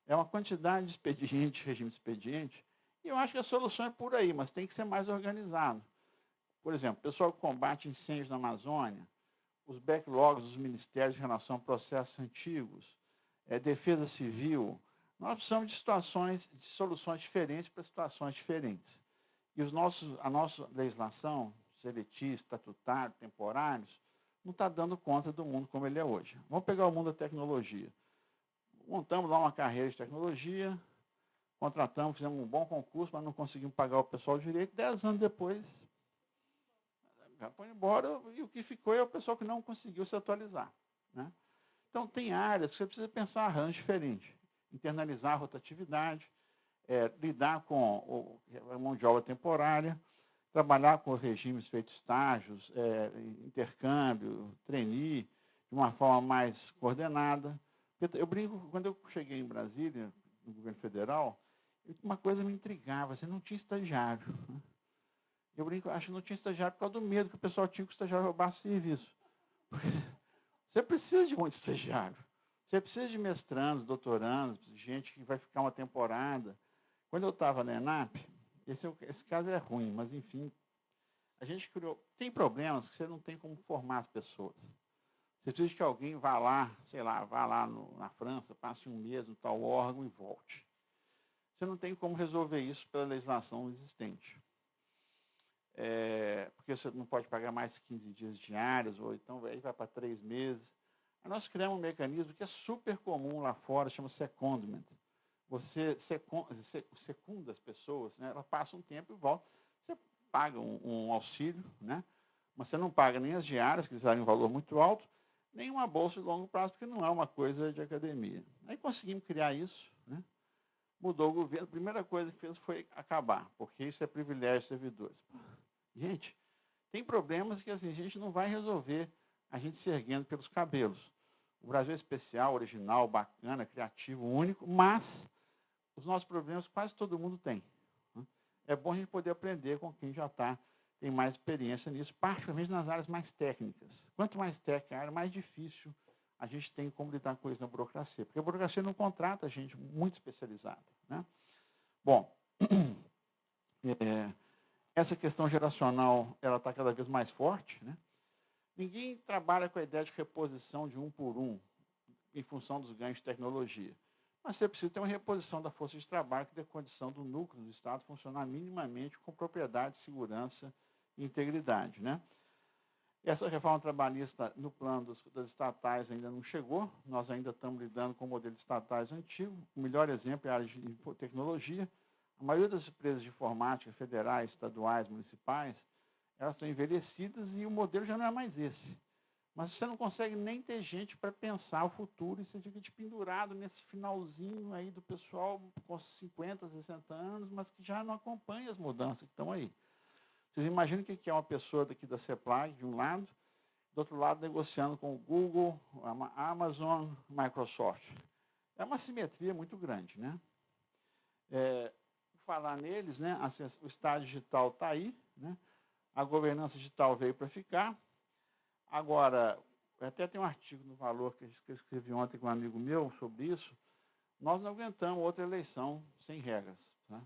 É uma quantidade de expediente, regime de expediente, e eu acho que a solução é por aí, mas tem que ser mais organizado. Por exemplo, o pessoal que combate incêndios na Amazônia, os backlogs dos ministérios em relação a processos antigos, defesa civil, nós precisamos de soluções diferentes para situações diferentes. E a nossa legislação, seletista, estatutária, temporários, não está dando conta do mundo como ele é hoje. Vamos pegar o mundo da tecnologia. Montamos lá uma carreira de tecnologia, contratamos, fizemos um bom concurso, mas não conseguimos pagar o pessoal direito. 10 anos depois, já foi embora, e o que ficou é o pessoal que não conseguiu se atualizar, né? Então, tem áreas que você precisa pensar arranjo diferente. Internalizar a rotatividade, lidar com a mão de obra temporária, trabalhar com regimes feitos estágios, intercâmbio, trainee, de uma forma mais coordenada. Eu brinco, quando eu cheguei em Brasília, no governo federal, Uma coisa me intrigava, você não tinha estagiário. Né? Eu brinco, acho que não tinha estagiário por causa do medo que o pessoal tinha que o estagiário roubasse o serviço. Você precisa de muito estagiário. Você precisa de mestrandos, doutorandos, gente que vai ficar uma temporada. Quando eu estava na ENAP, esse caso é ruim, mas, enfim, a gente criou... Tem problemas que você não tem como formar as pessoas. Você precisa que alguém vá lá, sei lá, vá lá na França, passe um mês no tal órgão e volte. Você não tem como resolver isso pela legislação existente. Porque você não pode pagar mais 15 dias diários, ou então aí vai para 3 meses. Aí nós criamos um mecanismo que é super comum lá fora, chama secondment. Você secunda as pessoas, né? Ela passa um tempo e volta. Você paga um auxílio, né? Mas você não paga nem as diárias, que valem um valor muito alto, nem uma bolsa de longo prazo, porque não é uma coisa de academia. Aí conseguimos criar isso, né? Mudou o governo, a primeira coisa que fez foi acabar, porque isso é privilégio dos servidores. Gente, tem problemas que assim, a gente não vai resolver a gente se erguendo pelos cabelos. O Brasil é especial, original, bacana, criativo, único, mas os nossos problemas quase todo mundo tem. É bom a gente poder aprender com quem já tem mais experiência nisso, particularmente nas áreas mais técnicas. Quanto mais técnica a área, mais difícil a gente tem como lidar com isso na burocracia, porque a burocracia não contrata gente muito especializada. Né? Bom, essa questão geracional ela está cada vez mais forte. Né? Ninguém trabalha com a ideia de reposição de um por um, em função dos ganhos de tecnologia. Mas você precisa ter uma reposição da força de trabalho que dê condição do núcleo do Estado funcionar minimamente com propriedade, segurança e integridade. Né? Essa reforma trabalhista no plano das estatais ainda não chegou, nós ainda estamos lidando com o modelo de estatais antigo. O melhor exemplo é a área de tecnologia. A maioria das empresas de informática, federais, estaduais, municipais, elas estão envelhecidas e o modelo já não é mais esse. Mas você não consegue nem ter gente para pensar o futuro e você fica pendurado nesse finalzinho aí do pessoal com 50, 60 anos, mas que já não acompanha as mudanças que estão aí. Vocês imaginam o que é uma pessoa daqui da CEPLAG, de um lado, do outro lado negociando com o Google, a Amazon, Microsoft. É uma simetria muito grande. Né? Falar neles, né? Assim, o Estado digital está aí, né? A governança digital veio para ficar. Agora, até tem um artigo no Valor que eu escrevi ontem com um amigo meu sobre isso. Nós não aguentamos outra eleição sem regras. Tá?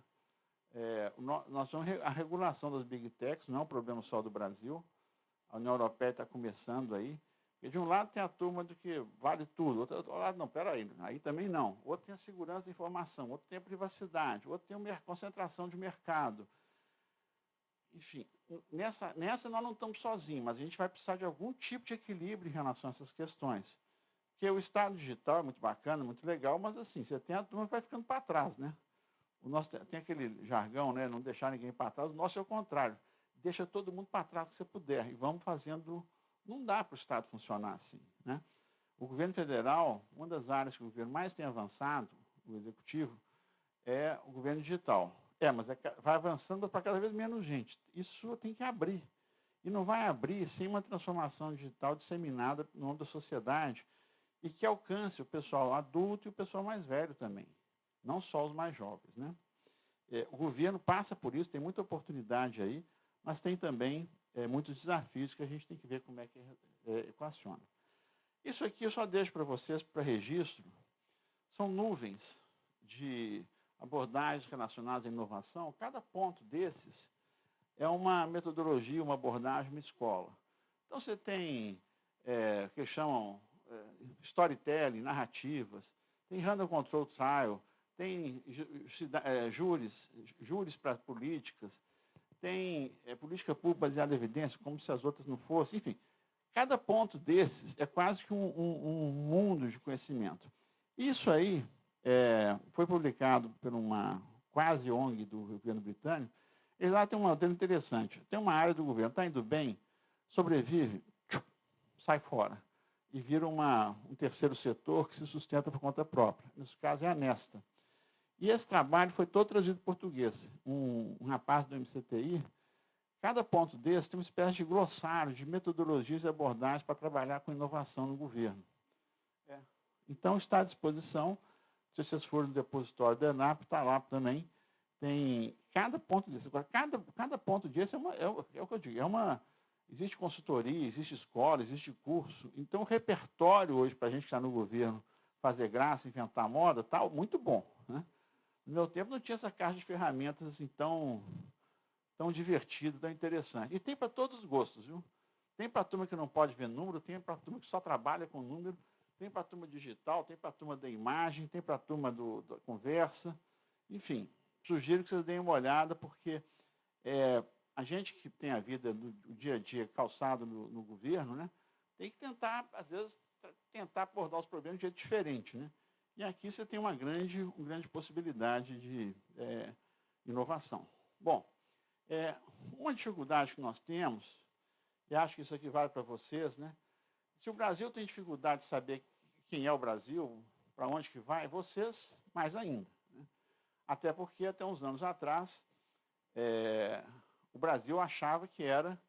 Nós temos a regulação das Big Techs, não é um problema só do Brasil. A União Europeia está começando aí. E de um lado tem a turma do que vale tudo, outro lado não, peraí, aí também não. Outro tem a segurança da informação, outro tem a privacidade, outro tem a concentração de mercado. Enfim, nessa nós não estamos sozinhos, mas a gente vai precisar de algum tipo de equilíbrio em relação a essas questões. Porque o Estado digital é muito bacana, muito legal, mas assim, você tem a turma que vai ficando para trás, né? O nosso tem aquele jargão, né? Não deixar ninguém para trás. O nosso é o contrário. Deixa todo mundo para trás que você puder. E vamos fazendo... Não dá para o Estado funcionar assim. Né? O governo federal, uma das áreas que o governo mais tem avançado, o executivo, é o governo digital. Mas vai avançando para cada vez menos gente. Isso tem que abrir. E não vai abrir sem uma transformação digital disseminada no âmbito da sociedade e que alcance o pessoal adulto e o pessoal mais velho também. Não só os mais jovens. Né? O governo passa por isso, tem muita oportunidade aí, mas tem também muitos desafios que a gente tem que ver como é que equaciona. Isso aqui eu só deixo para vocês, para registro, são nuvens de abordagens relacionadas à inovação. Cada ponto desses é uma metodologia, uma abordagem, uma escola. Então, você tem o que chamam storytelling, narrativas, tem random control trial, tem júris para políticas, tem política pública baseada em evidência, como se as outras não fossem. Enfim, cada ponto desses é quase que um mundo de conhecimento. Isso aí foi publicado por uma quase ONG do governo britânico. E lá tem um modelo interessante. Tem uma área do governo, está indo bem, sobrevive, sai fora. E vira um terceiro setor que se sustenta por conta própria. Nesse caso, é a Nesta. E esse trabalho foi todo traduzido em português. Um rapaz do MCTI, cada ponto desse tem uma espécie de glossário de metodologias e abordagens para trabalhar com inovação no governo. Então, está à disposição. se vocês forem no depositório da ENAP, está lá também. Tem cada ponto desse. Cada ponto desse é o que eu digo, existe consultoria, existe escola, existe curso. Então, o repertório hoje, para a gente que está no governo, fazer graça, inventar moda, tal, muito bom. Né? No meu tempo não tinha essa caixa de ferramentas assim tão divertida, tão interessante. E tem para todos os gostos, viu? Tem para a turma que não pode ver número, tem para a turma que só trabalha com número, tem para a turma digital, tem para a turma da imagem, tem para a turma da conversa. Enfim, sugiro que vocês deem uma olhada, porque a gente que tem a vida do dia a dia calçado no governo, né, tem que tentar, às vezes, tentar abordar os problemas de jeito diferente. Né? E aqui você tem uma grande possibilidade de inovação. Bom, uma dificuldade que nós temos, e acho que isso aqui vale para vocês, né? Se o Brasil tem dificuldade de saber quem é o Brasil, para onde que vai, vocês mais ainda. Né? Até porque, até uns anos atrás, o Brasil achava que era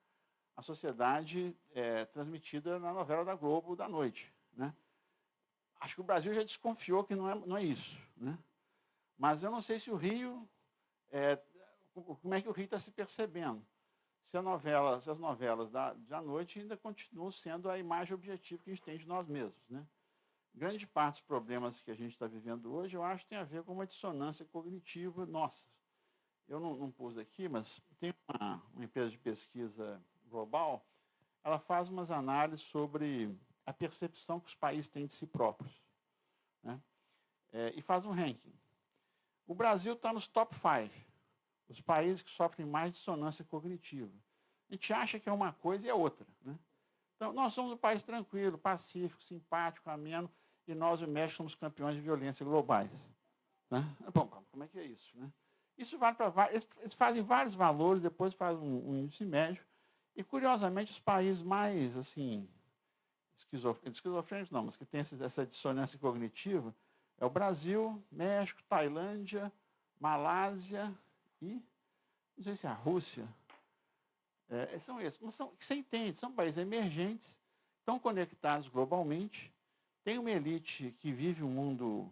a sociedade transmitida na novela da Globo da noite. Né? Acho que o Brasil já desconfiou que não é isso. Né? Mas eu não sei se o Rio... como é que o Rio está se percebendo? Se as novelas da noite ainda continuam sendo a imagem objetiva que a gente tem de nós mesmos. Né? Grande parte dos problemas que a gente está vivendo hoje, eu acho, tem a ver com uma dissonância cognitiva nossa. Eu não pus aqui, mas tem uma empresa de pesquisa global, ela faz umas análises sobre a percepção que os países têm de si próprios. Né? E faz um ranking. O Brasil está nos top 5. Os países que sofrem mais dissonância cognitiva. A gente acha que é uma coisa e é outra. Né? Então, nós somos um país tranquilo, pacífico, simpático, ameno, e nós, o México, somos campeões de violência globais. Né? Bom, como é que é isso? Né? Isso vale para vários. Eles fazem vários valores, depois fazem um índice médio, e, curiosamente, os países mais assim, esquizofrênicos não, mas que têm essa dissonância cognitiva, é o Brasil, México, Tailândia, Malásia e, não sei se é a Rússia, são esses. Mas você entende, são países emergentes, estão conectados globalmente, tem uma elite que vive um mundo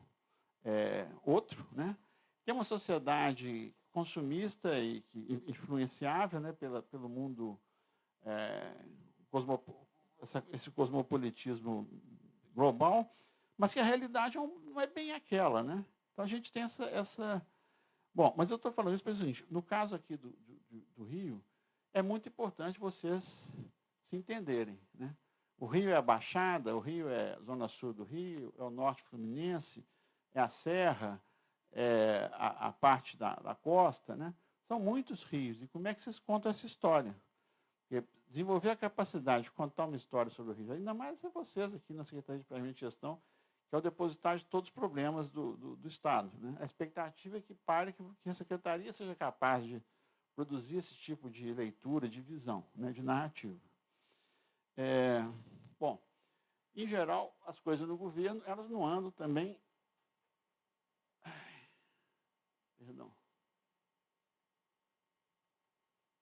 outro, né? Tem uma sociedade consumista e influenciável, né, pelo mundo, esse cosmopolitismo global, mas que a realidade não é bem aquela. Né? Então, a gente tem essa... Bom, mas eu estou falando isso para o seguinte, no caso aqui do Rio, é muito importante vocês se entenderem. Né? O Rio é a Baixada, o Rio é a Zona Sul do Rio, é o Norte Fluminense, é a Serra, a parte da costa. Né? São muitos rios. E como é que vocês contam essa história? Porque desenvolver a capacidade de contar uma história sobre o Rio, ainda mais vocês aqui na Secretaria de Planejamento e Gestão, que é o depositário de todos os problemas do Estado. Né? A expectativa é que a Secretaria seja capaz de produzir esse tipo de leitura, de visão, né? De narrativa. Bom, em geral, as coisas no governo, elas não andam também... Perdão.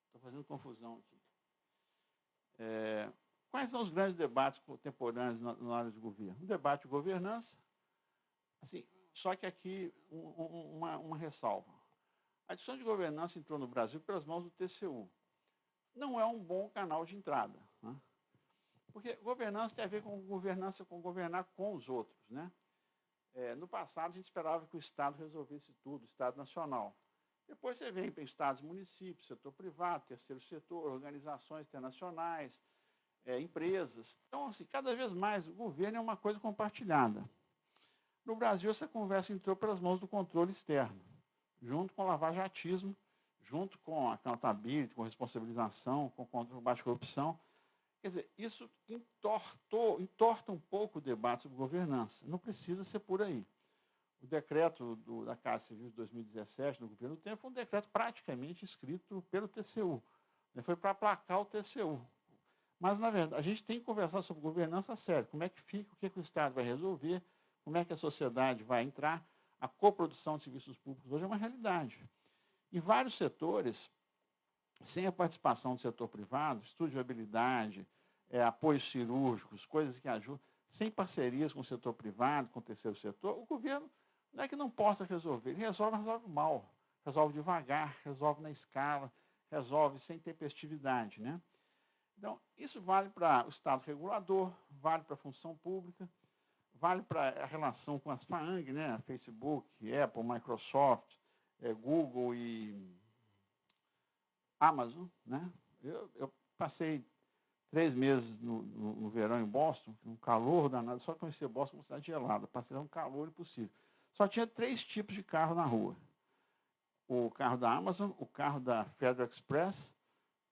Estou fazendo confusão aqui. Quais são os grandes debates contemporâneos na área de governo? O debate de governança, assim, só que aqui uma ressalva. A discussão de governança entrou no Brasil pelas mãos do TCU. Não é um bom canal de entrada. Né? Porque governança tem a ver com governança, com governar com os outros. Né? No passado, a gente esperava que o Estado resolvesse tudo, o Estado nacional. Depois você vem para estados e municípios, setor privado, terceiro setor, organizações internacionais, empresas. Então, assim, cada vez mais o governo é uma coisa compartilhada. No Brasil, essa conversa entrou pelas mãos do controle externo, junto com o lavajatismo, junto com a accountability, com a responsabilização, com o controle de baixa corrupção. Quer dizer, isso entorta um pouco o debate sobre governança. Não precisa ser por aí. O decreto da Casa Civil de 2017, no governo do tempo, foi um decreto praticamente escrito pelo TCU. Foi para aplacar o TCU. Mas, na verdade, a gente tem que conversar sobre governança séria. Como é que fica, o que o Estado vai resolver, como é que a sociedade vai entrar. A coprodução de serviços públicos hoje é uma realidade. Em vários setores, sem a participação do setor privado, estudo de viabilidade, apoios cirúrgicos, coisas que ajudam, sem parcerias com o setor privado, com o terceiro setor, o governo Não é que não possa resolver, ele resolve mal, resolve devagar, resolve na escala, resolve sem tempestividade, né? Então, isso vale para o Estado regulador, vale para a função pública, vale para a relação com as FAANG, né? Facebook, Apple, Microsoft, Google e Amazon, né? Eu passei 3 meses no verão em Boston, um calor danado, só conhecia Boston como cidade gelada, passei um calor impossível. Só tinha 3 tipos de carro na rua. O carro da Amazon, o carro da Federal Express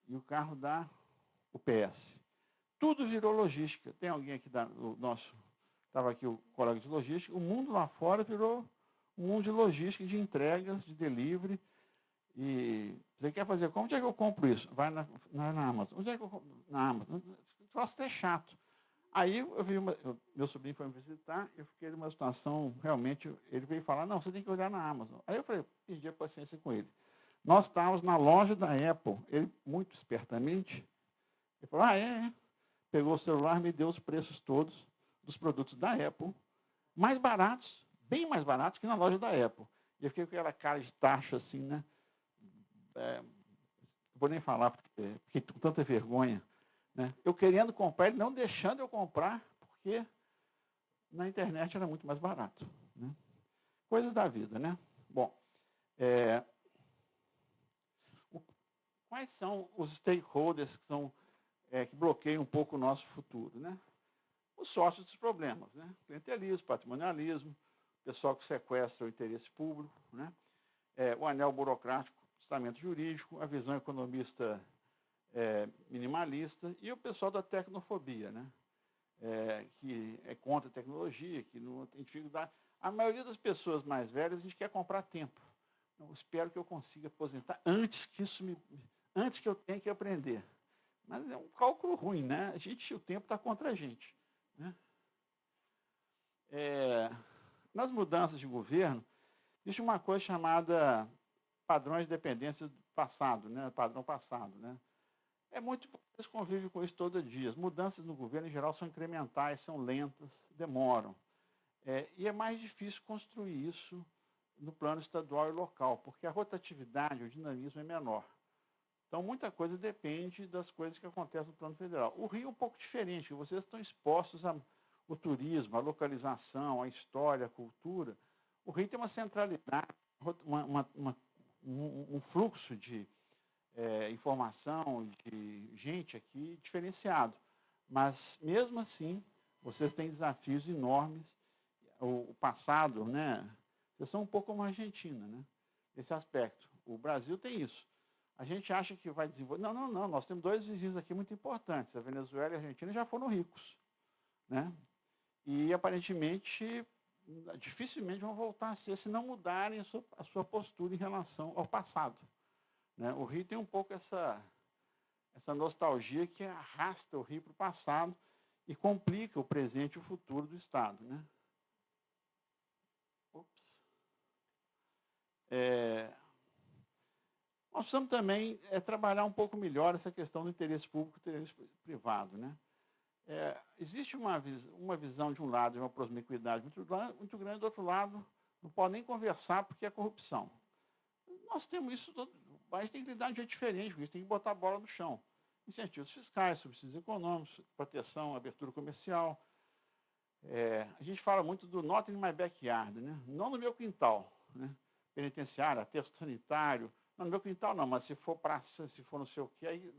e o carro da UPS. Tudo virou logística. Tem alguém aqui, estava aqui o colega de logística, o mundo lá fora virou um mundo de logística, de entregas, de delivery. E você quer fazer como? Onde é que eu compro isso? Vai na Amazon. Onde é que eu compro? Na Amazon. O troço é chato. Aí eu vi meu sobrinho foi me visitar, eu fiquei numa situação, realmente, ele veio falar, não, você tem que olhar na Amazon. Aí eu falei, pedi a paciência com ele. Nós estávamos na loja da Apple, ele, muito espertamente, ele falou, pegou o celular, me deu os preços todos dos produtos da Apple, mais baratos, bem mais baratos que na loja da Apple. E eu fiquei com aquela cara de taxa assim, né? Não vou nem falar, porque fiquei com tanta vergonha. Né? Eu querendo comprar, ele não deixando eu comprar, porque na internet era muito mais barato. Né? Coisas da vida, né? Bom, quais são os stakeholders que bloqueiam um pouco o nosso futuro? Né? Os sócios dos problemas, né? Clientelismo, patrimonialismo, pessoal que sequestra o interesse público, né? O anel burocrático, o estamento jurídico, a visão economista minimalista e o pessoal da tecnofobia, né? Que é contra a tecnologia, que não tem dificuldade. A maioria das pessoas mais velhas, a gente quer comprar tempo. Eu espero que eu consiga aposentar antes que eu tenha que aprender. Mas é um cálculo ruim, né? O tempo está contra a gente. Né? Nas mudanças de governo, existe uma coisa chamada padrões de dependência do passado, né? Padrão passado, né? Eles convivem com isso todo dia. As mudanças no governo, em geral, são incrementais, são lentas, demoram. E é mais difícil construir isso no plano estadual e local, porque a rotatividade, o dinamismo é menor. Então, muita coisa depende das coisas que acontecem no plano federal. O Rio é um pouco diferente, porque vocês estão expostos ao turismo, à localização, à história, à cultura. O Rio tem uma centralidade, um fluxo de informação, de gente aqui diferenciado. Mas, mesmo assim, vocês têm desafios enormes. O passado, né? Vocês são um pouco como a Argentina, né? Esse aspecto. O Brasil tem isso. A gente acha que vai desenvolver... Não. Nós temos 2 vizinhos aqui muito importantes. A Venezuela e a Argentina já foram ricos. Né? E, aparentemente, dificilmente vão voltar a ser se não mudarem a sua postura em relação ao passado. Né? O Rio tem um pouco essa nostalgia que arrasta o Rio para o passado e complica o presente e o futuro do Estado. Né? Nós precisamos também trabalhar um pouco melhor essa questão do interesse público e interesse privado. Né? Existe uma visão de um lado, de uma promiscuidade muito grande, do outro lado, não pode nem conversar porque é corrupção. Nós temos isso, o país tem que lidar de um jeito diferente, porque tem que botar a bola no chão. Incentivos fiscais, subsídios econômicos, proteção, abertura comercial. A gente fala muito do not in my backyard, né? Não no meu quintal. Né? Penitenciário, aterro sanitário. Não no meu quintal não, mas se for praça, se for não sei o quê, aí,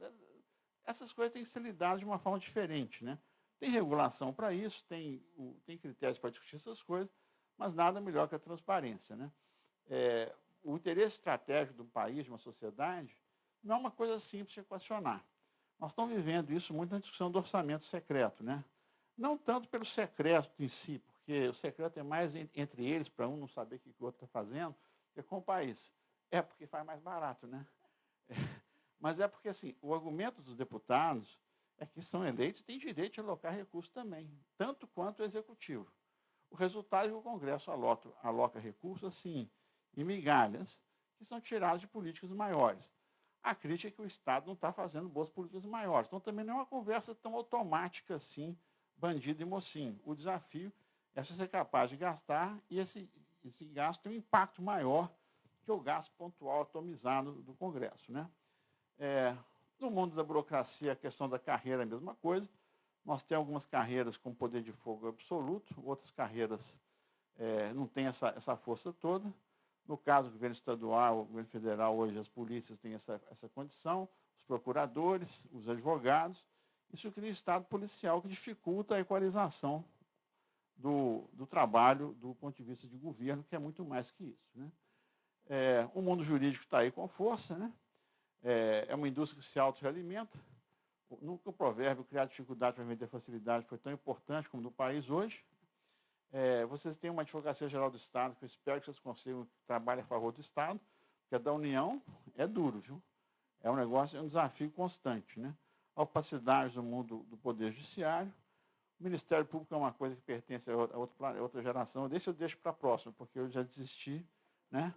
essas coisas têm que ser lidadas de uma forma diferente. Né? Tem regulação para isso, tem critérios para discutir essas coisas, mas nada melhor que a transparência. Né? O interesse estratégico do país, de uma sociedade, não é uma coisa simples de equacionar. Nós estamos vivendo isso muito na discussão do orçamento secreto. Né? Não tanto pelo secreto em si, porque o secreto é mais entre eles, para um não saber o que o outro está fazendo, que com o país. Porque faz mais barato. Né? Mas porque assim, o argumento dos deputados é que são eleitos e têm direito de alocar recursos também, tanto quanto o executivo. O resultado é que o Congresso aloca recursos assim, em migalhas, que são tirados de políticas maiores. A crítica é que o Estado não está fazendo boas políticas maiores. Então, também não é uma conversa tão automática assim, bandido e mocinho. O desafio é você ser capaz de gastar e esse gasto tem um impacto maior que o gasto pontual atomizado do Congresso, né? No mundo da burocracia, a questão da carreira é a mesma coisa. Nós temos algumas carreiras com poder de fogo absoluto, outras carreiras não têm essa força toda. No caso do governo estadual, o governo federal, hoje as polícias têm essa condição, os procuradores, os advogados. Isso cria um estado policial que dificulta a equalização do trabalho do ponto de vista de governo, que é muito mais que isso, né? O mundo jurídico está aí com força, né? É uma indústria que se autorrealimenta. Nunca o provérbio criar dificuldade para vender facilidade foi tão importante como no país hoje. Vocês têm uma Advocacia Geral do Estado, que eu espero que vocês consigam trabalhar a favor do Estado, porque a da União é duro, viu? É um negócio, é um desafio constante, né? A opacidade do mundo do Poder Judiciário. O Ministério Público é uma coisa que pertence a outra geração. Eu deixo para a próxima, porque eu já desisti, né?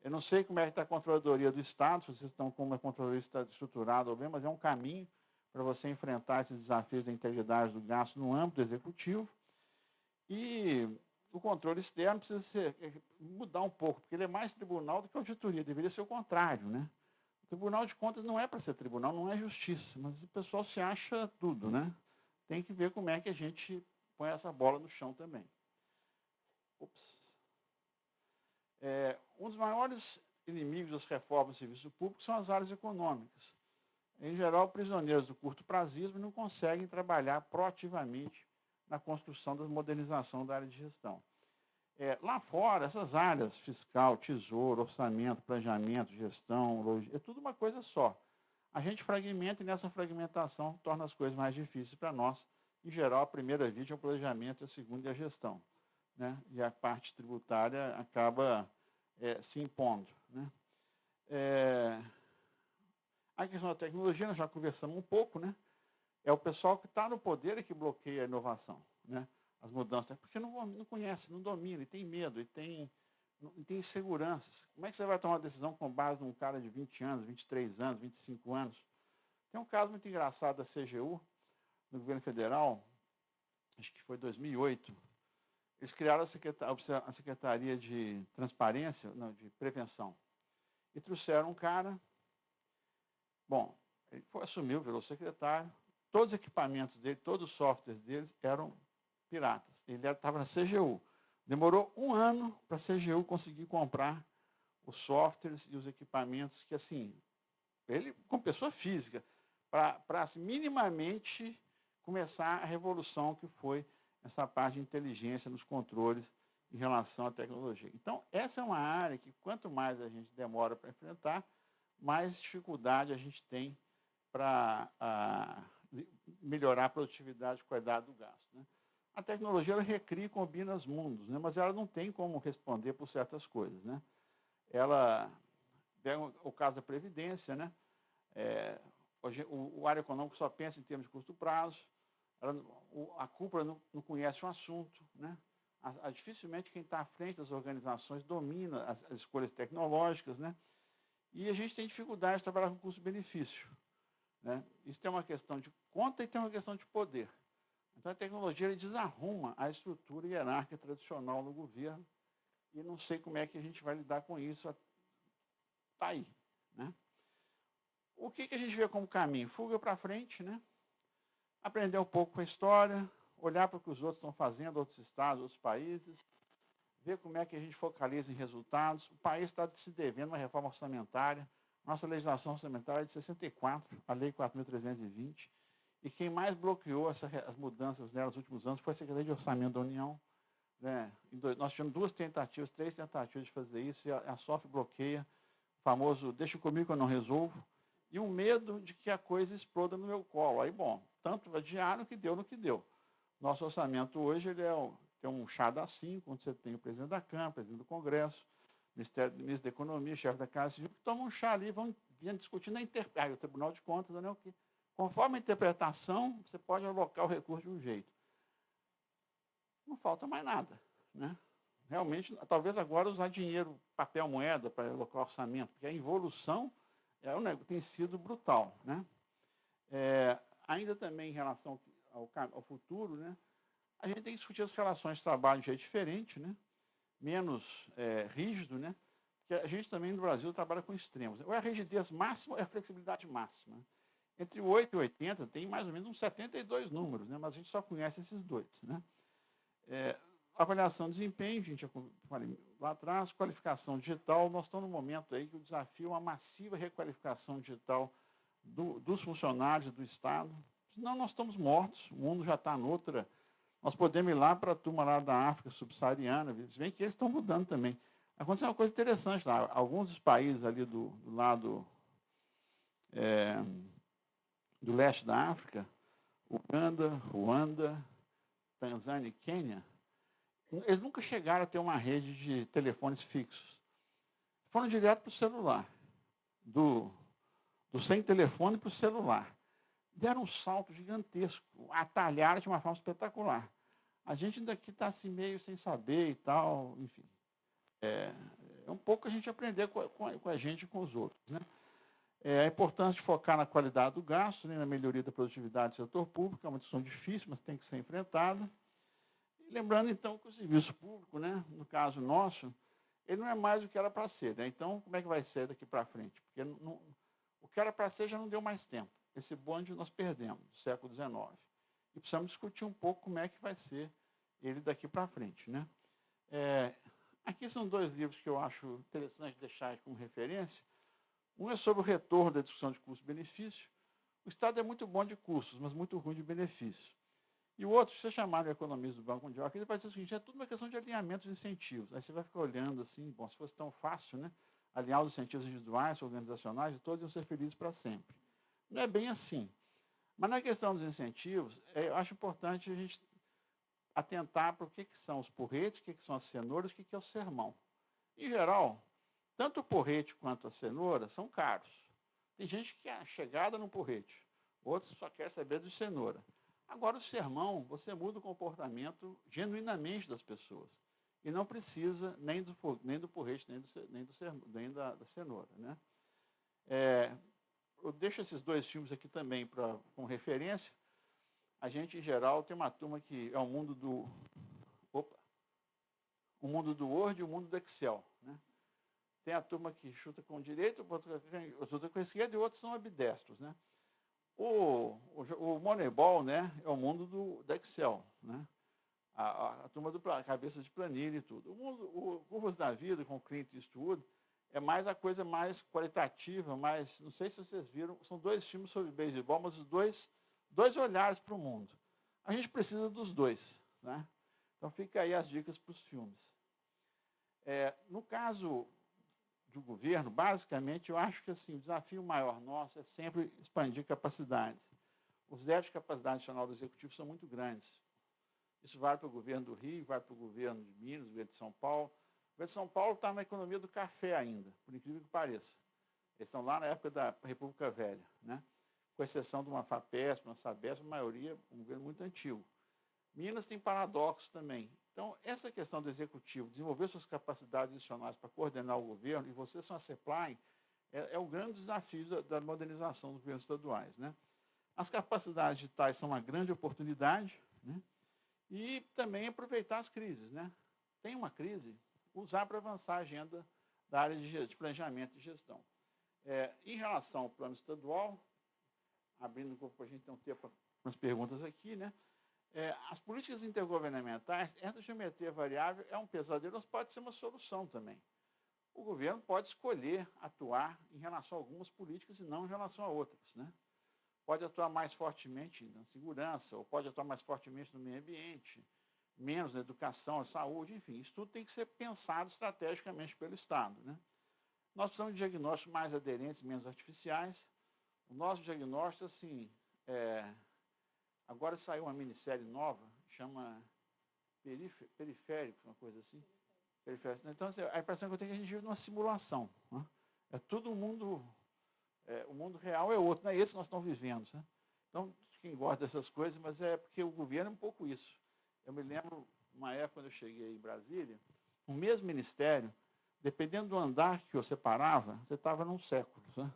Eu não sei como é que está a Controladoria do Estado, se vocês estão com uma Controladoria estruturada ou bem, mas é um caminho para você enfrentar esses desafios da integridade do gasto no âmbito executivo. E o controle externo precisa mudar um pouco, porque ele é mais tribunal do que auditoria, deveria ser o contrário, né? O Tribunal de Contas não é para ser tribunal, não é justiça, mas o pessoal se acha tudo, né? Tem que ver como é que a gente põe essa bola no chão também. Ups. Um dos maiores inimigos das reformas do serviço público são as áreas econômicas. Em geral, prisioneiros do curto prazismo não conseguem trabalhar proativamente na construção da modernização da área de gestão. Lá fora, essas áreas, fiscal, tesouro, orçamento, planejamento, gestão, logística, é tudo uma coisa só. A gente fragmenta e nessa fragmentação torna as coisas mais difíceis para nós. Em geral, a primeira via é o planejamento, a segunda é a gestão, né? E a parte tributária acaba se impondo, né? A questão da tecnologia, nós já conversamos um pouco, né? É o pessoal que está no poder e que bloqueia a inovação, né? As mudanças, porque não conhece, não domina, e tem medo, e tem inseguranças. Como é que você vai tomar uma decisão com base num cara de 20 anos, 23 anos, 25 anos? Tem um caso muito engraçado da CGU, no governo federal, acho que foi 2008, eles criaram a Secretaria de Transparência, não, de Prevenção, e trouxeram um cara, bom, ele assumiu, virou secretário, todos os equipamentos dele, todos os softwares deles eram piratas. Ele estava na CGU. Demorou 1 ano para a CGU conseguir comprar os softwares e os equipamentos que, assim, ele, como pessoa física, para minimamente começar a revolução que foi essa parte de inteligência nos controles em relação à tecnologia. Então, essa é uma área que, quanto mais a gente demora para enfrentar, mais dificuldade a gente tem para melhorar a produtividade e qualidade do gasto, né? A tecnologia ela recria e combina os mundos, né? Mas ela não tem como responder por certas coisas, né? Ela pega o caso da Previdência, né? Hoje, o área econômica só pensa em termos de curto prazo, a cúpula não conhece um assunto, né? Dificilmente quem está à frente das organizações domina as escolhas tecnológicas, né? E a gente tem dificuldade de trabalhar com custo-benefício, né? Isso tem uma questão de conta e tem uma questão de poder. Então, a tecnologia ele desarruma a estrutura hierárquica tradicional no governo e não sei como é que a gente vai lidar com isso. Está aí, né? O que a gente vê como caminho? Fuga para frente, né? Aprender um pouco com a história, olhar para o que os outros estão fazendo, outros estados, outros países, ver como é que a gente focaliza em resultados. O país está se devendo uma reforma orçamentária. Nossa legislação orçamentária é de 64, a Lei 4.320. E quem mais bloqueou as mudanças nela nos últimos anos foi a Secretaria de Orçamento da União, né? Nós tivemos 3 tentativas de fazer isso, e a SOF bloqueia, o famoso deixa comigo que eu não resolvo, e um medo de que a coisa exploda no meu colo. Aí, bom, tanto adiaram que deu no que deu. Nosso orçamento hoje ele tem um chá das 5, onde você tem o presidente da Câmara, o presidente do Congresso, ministro da Economia, chefe da Casa Civil, que tomam um chá ali, vão discutindo o Tribunal de Contas, não é o que. Conforme a interpretação, você pode alocar o recurso de um jeito. Não falta mais nada, né? Realmente, talvez agora usar dinheiro, papel, moeda para alocar orçamento, porque a involução tem sido brutal, né? Ainda também em relação ao futuro, né? A gente tem que discutir as relações de trabalho de jeito diferente, né? menos rígido, né? Porque a gente também no Brasil trabalha com extremos. Ou é a rigidez máxima ou é a flexibilidade máxima. Entre 8 e 80 tem mais ou menos uns 72 números, né? Mas a gente só conhece esses dois, né? Avaliação de desempenho, a gente já falei lá atrás, qualificação digital, nós estamos no momento aí que o desafio é uma massiva requalificação digital dos funcionários do Estado, senão nós estamos mortos, o mundo já está noutra. Nós podemos ir lá para a turma lá da África subsaariana, se bem que eles estão mudando também. Aconteceu uma coisa interessante lá, alguns dos países ali do lado do leste da África, Uganda, Ruanda, Tanzânia e Quênia, eles nunca chegaram a ter uma rede de telefones fixos. Foram direto para o celular, do sem telefone para o celular. Deram um salto gigantesco, atalharam de uma forma espetacular. A gente ainda aqui está assim meio sem saber e tal, enfim. É um pouco a gente aprender com a gente e com os outros, né? É importante focar na qualidade do gasto, né, na melhoria da produtividade do setor público, é uma discussão difícil, mas tem que ser enfrentada. E lembrando, então, que o serviço público, né, no caso nosso, ele não é mais o que era para ser, né? Então, como é que vai ser daqui para frente? Porque o que era para ser já não deu mais tempo. Esse bonde nós perdemos, do século XIX. E precisamos discutir um pouco como é que vai ser ele daqui para frente, né? Aqui são dois livros que eu acho interessante deixar como referência. Um é sobre o retorno da discussão de custo-benefício. O Estado é muito bom de custos, mas muito ruim de benefícios. E o outro, se você chamar o economista do Banco Mundial, ele vai dizer o seguinte, é tudo uma questão de alinhamento de incentivos. Aí você vai ficar olhando assim, bom, se fosse tão fácil, né, alinhar os incentivos individuais, organizacionais, e todos iam ser felizes para sempre. Não é bem assim. Mas na questão dos incentivos, eu acho importante a gente atentar para o que são os porretes, o que são as cenouras, o que é o sermão. Em geral, tanto o porrete quanto a cenoura são caros. Tem gente que é chegada no porrete, outros só quer saber de cenoura. Agora, o sermão, você muda o comportamento genuinamente das pessoas. E não precisa nem do porrete, nem da cenoura, né? Eu deixo esses dois filmes aqui também como referência. A gente, em geral, tem uma turma que é o mundo do Word e o mundo do Excel, né? Tem a turma que chuta com o direito, outra chuta com a esquerda e outros são ambidestros, né? O Moneyball, né, é o mundo do Excel, né? A turma do cabeça de planilha e tudo. O Curvas da Vida, com o Clint Eastwood, é mais a coisa mais qualitativa, mais, não sei se vocês viram, são dois filmes sobre beisebol, mas os dois olhares para o mundo. A gente precisa dos dois, né? Então fica aí as dicas para os filmes. No caso do governo, basicamente, eu acho que assim, o desafio maior nosso é sempre expandir capacidades. Os déficits de capacidade adicional do Executivo são muito grandes. Isso vale para o governo do Rio, vale para o governo de Minas, o governo de São Paulo. O governo de São Paulo está na economia do café ainda, por incrível que pareça. Eles estão lá na época da República Velha, né? Com exceção de uma FAPESP, uma SABESP, a maioria um governo muito antigo. Minas tem paradoxos também. Então, essa questão do Executivo, desenvolver suas capacidades adicionais para coordenar o governo, e vocês são a CEPLAI, é o grande desafio da modernização dos governos estaduais, né? As capacidades digitais são uma grande oportunidade, né? E também aproveitar as crises, né? Tem uma crise, usar para avançar a agenda da área de planejamento e gestão. Em relação ao plano estadual, abrindo um pouco para a gente ter um tempo para umas perguntas aqui, né? As políticas intergovernamentais, essa geometria variável é um pesadelo, mas pode ser uma solução também. O governo pode escolher atuar em relação a algumas políticas e não em relação a outras, né? Pode atuar mais fortemente na segurança, ou pode atuar mais fortemente no meio ambiente, menos na educação, na saúde, enfim, isso tudo tem que ser pensado estrategicamente pelo Estado, né? Nós precisamos de diagnósticos mais aderentes, menos artificiais. O nosso diagnóstico, assim, agora saiu uma minissérie nova, chama Periféricos, uma coisa assim. Periféricos. Então, assim, a impressão que eu tenho é que a gente vive numa simulação, né? É tudo um mundo... o mundo real é outro, não é esse que nós estamos vivendo, né? Então, quem gosta dessas coisas, mas é porque o governo é um pouco isso. Eu me lembro, uma época, quando eu cheguei em Brasília, o mesmo ministério, dependendo do andar que você parava, você estava num século, né?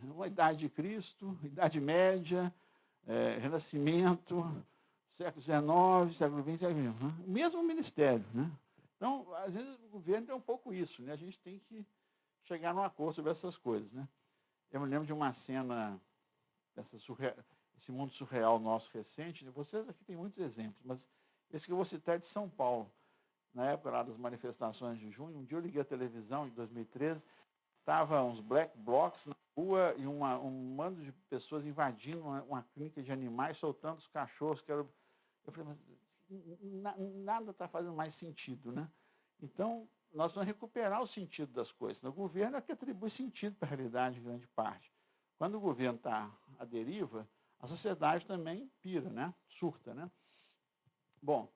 Uma idade de Cristo, Idade Média, Renascimento, século XIX, século XX, século XX, né? O mesmo ministério, né? Então, Então, às vezes, o governo tem um pouco isso, né? A gente tem que chegar num acordo sobre essas coisas, né? Eu me lembro de uma cena, esse mundo surreal nosso recente, né? Vocês aqui têm muitos exemplos, mas esse que eu vou citar é de São Paulo. Na época lá das manifestações de junho, um dia eu liguei a televisão, em 2013, estava uns black blocs na rua e um bando de pessoas invadindo uma clínica de animais, soltando os cachorros. Eu falei, mas nada está fazendo mais sentido, né? Então, nós vamos recuperar o sentido das coisas. O governo é que atribui sentido para a realidade em grande parte. Quando o governo está à deriva, a sociedade também pira, né? Surta, né? Bom,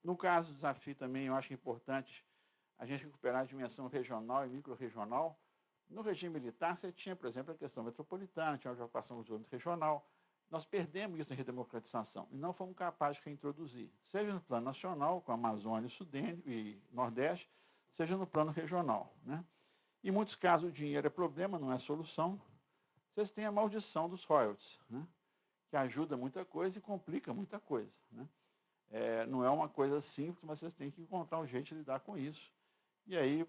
no caso do desafio também, eu acho importante a gente recuperar a dimensão regional e micro-regional. No regime militar, você tinha, por exemplo, a questão metropolitana, tinha a ocupação do desenvolvimento regional. Nós perdemos isso em redemocratização e não fomos capazes de reintroduzir, seja no plano nacional, com a Amazônia, Sudeste e Nordeste, seja no plano regional, né? Em muitos casos, o dinheiro é problema, não é solução. Vocês têm a maldição dos royalties, né? Que ajuda muita coisa e complica muita coisa, né? Não é uma coisa simples, mas vocês têm que encontrar um jeito de lidar com isso. E aí,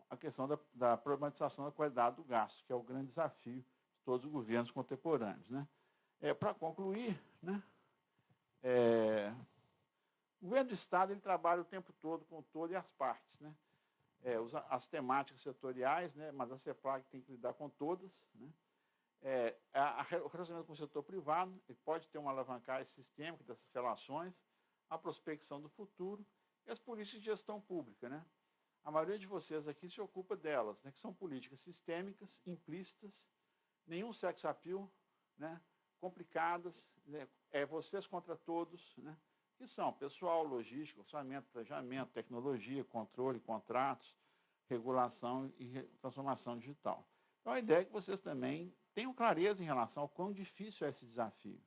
a questão da problematização da qualidade do gasto, que é o grande desafio de todos os governos contemporâneos, né? Para concluir, né? O governo do Estado ele trabalha o tempo todo com todo e as partes, né? As temáticas setoriais, né? Mas a CEPLAG tem que lidar com todas, né? O relacionamento com o setor privado, ele pode ter uma alavancagem sistêmica dessas relações, a prospecção do futuro e as políticas de gestão pública, né? A maioria de vocês aqui se ocupa delas, né? Que são políticas sistêmicas, implícitas, nenhum sex appeal, né? Complicadas, né? Vocês contra todos, né? Que são pessoal, logística, orçamento, planejamento, tecnologia, controle, contratos, regulação e transformação digital. Então, a ideia é que vocês também tenham clareza em relação ao quão difícil é esse desafio.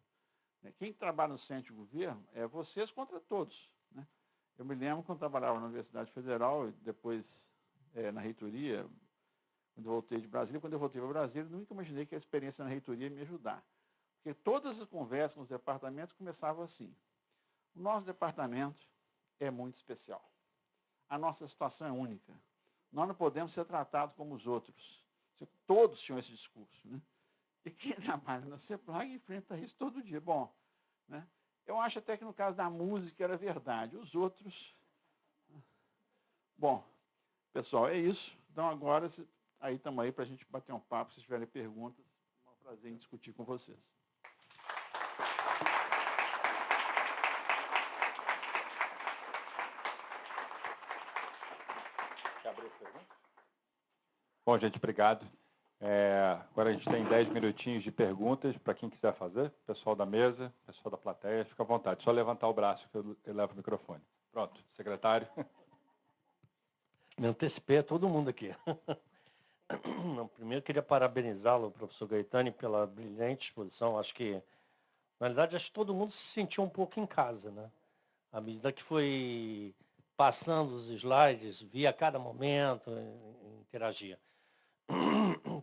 Quem trabalha no centro de governo é vocês contra todos, né? Eu me lembro quando trabalhava na Universidade Federal e depois na reitoria, quando eu voltei de Brasília. Quando eu voltei para Brasília, nunca imaginei que a experiência na reitoria ia me ajudar. Porque todas as conversas com os departamentos começavam assim. O nosso departamento é muito especial. A nossa situação é única. Nós não podemos ser tratados como os outros. Todos tinham esse discurso, né? E quem trabalha na CEPLAG enfrenta isso todo dia. Bom, né? Eu acho até que no caso da música era verdade. Os outros... Bom, pessoal, é isso. Então, agora, aí estamos aí para a gente bater um papo. Se tiverem perguntas, é um prazer em discutir com vocês. Quer abrir as perguntas? Bom, gente, obrigado. Agora a gente tem 10 minutinhos de perguntas para quem quiser fazer. Pessoal da mesa, pessoal da plateia, fica à vontade. Só levantar o braço que eu levo o microfone. Pronto, secretário. Me antecipei a todo mundo aqui. Não, primeiro, queria parabenizá-lo, professor Gaetani, pela brilhante exposição. Acho que, na realidade, acho que todo mundo se sentiu um pouco em casa, né? À medida que foi passando os slides, via a cada momento, interagia.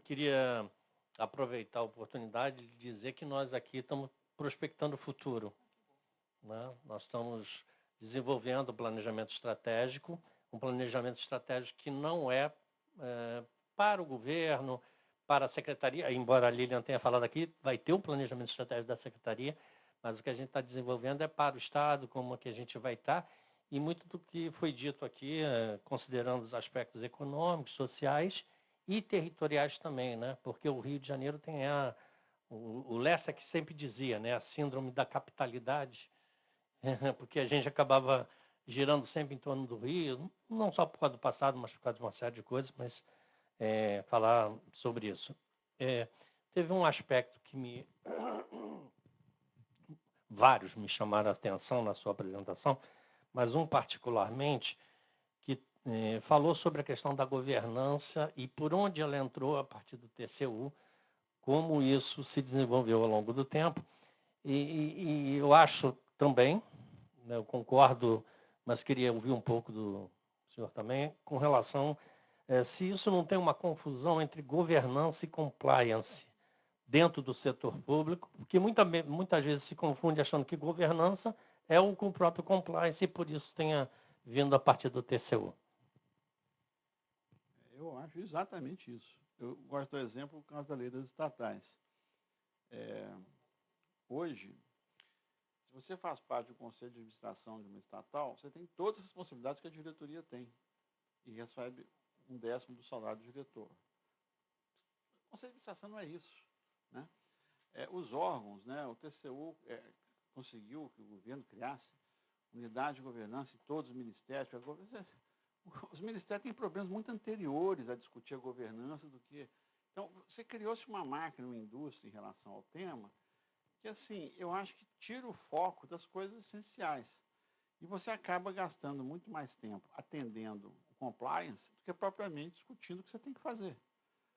Queria aproveitar a oportunidade de dizer que nós aqui estamos prospectando o futuro, né? Nós estamos desenvolvendo o planejamento estratégico, um planejamento estratégico que não é para o governo, para a secretaria, embora a Lilian tenha falado aqui, vai ter um planejamento estratégico da secretaria, mas o que a gente está desenvolvendo é para o Estado, como é que a gente vai estar, e muito do que foi dito aqui, considerando os aspectos econômicos, sociais e territoriais também, né? Porque o Rio de Janeiro tem o Lessa que sempre dizia, né? A síndrome da capitalidade, porque a gente acabava girando sempre em torno do Rio, não só por causa do passado, mas por causa de uma série de coisas, mas falar sobre isso. Teve um aspecto que vários me chamaram a atenção na sua apresentação, mas um particularmente, que falou sobre a questão da governança e por onde ela entrou a partir do TCU, como isso se desenvolveu ao longo do tempo. E eu acho também, né, eu concordo, mas queria ouvir um pouco do senhor também, com relação se isso não tem uma confusão entre governança e compliance dentro do setor público, porque muitas vezes se confunde achando que governança é o próprio compliance e por isso tem vindo a partir do TCU? Eu acho exatamente isso. Eu gosto do exemplo por causa da lei das estatais. Hoje, se você faz parte do conselho de administração de uma estatal, você tem todas as responsabilidades que a diretoria tem e recebe 1/10 do salário do diretor. O conselho de administração não é isso, né? Os órgãos, né? O TCU conseguiu que o governo criasse unidade de governança em todos os ministérios. Os ministérios têm problemas muito anteriores a discutir a governança do que... Então, você criou-se uma máquina, uma indústria em relação ao tema, que, assim, eu acho que tira o foco das coisas essenciais. E você acaba gastando muito mais tempo atendendo o compliance do que propriamente discutindo o que você tem que fazer,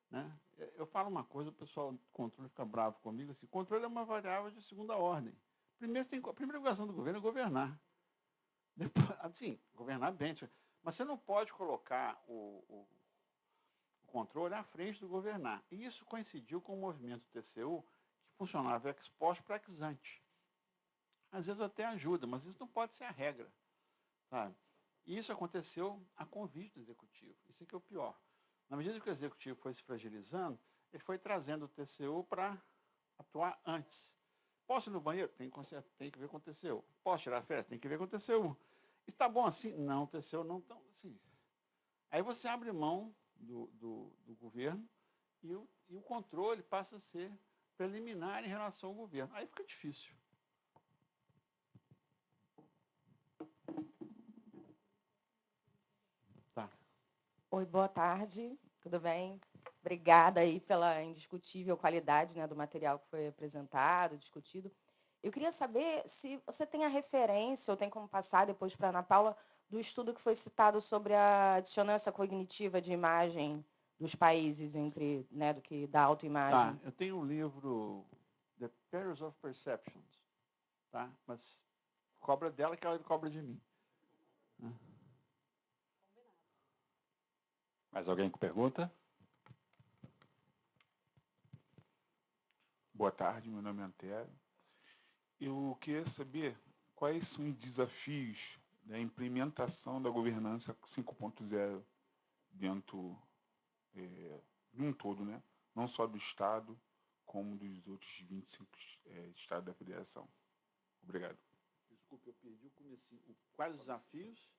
né? Eu falo uma coisa, o pessoal do controle fica bravo comigo, assim, controle é uma variável de segunda ordem. Primeiro, a primeira obrigação do governo é governar. Depois, assim, governar bem. Mas você não pode colocar o controle à frente do governar. E isso coincidiu com o movimento TCU, que funcionava ex post para ex ante. Às vezes até ajuda, mas isso não pode ser a regra, sabe? E isso aconteceu a convite do executivo. Isso é que é o pior. Na medida que o executivo foi se fragilizando, ele foi trazendo o TCU para atuar antes. Posso ir no banheiro? Tem que ver com o TCU. Posso tirar férias? Tem que ver com o TCU. Está bom assim? Não, o TCU não está assim. Aí você abre mão do governo e o controle passa a ser preliminar em relação ao governo. Aí fica difícil. Tá. Oi, boa tarde, tudo bem? Obrigada aí pela indiscutível qualidade, né, do material que foi apresentado, discutido. Eu queria saber se você tem a referência, ou tem como passar depois para a Ana Paula, do estudo que foi citado sobre a dissonância cognitiva de imagem dos países entre, né, do que da autoimagem. Tá, eu tenho um livro, The Perils of Perceptions, tá? Mas cobra dela que ela cobra de mim. Mais alguém com pergunta? Boa tarde, meu nome é Antero. Eu queria saber quais são os desafios da implementação da governança 5.0 dentro de um todo, né? Não só do Estado, como dos outros 25 estados da federação. Obrigado. Desculpe, eu perdi o comecinho. Quais os desafios?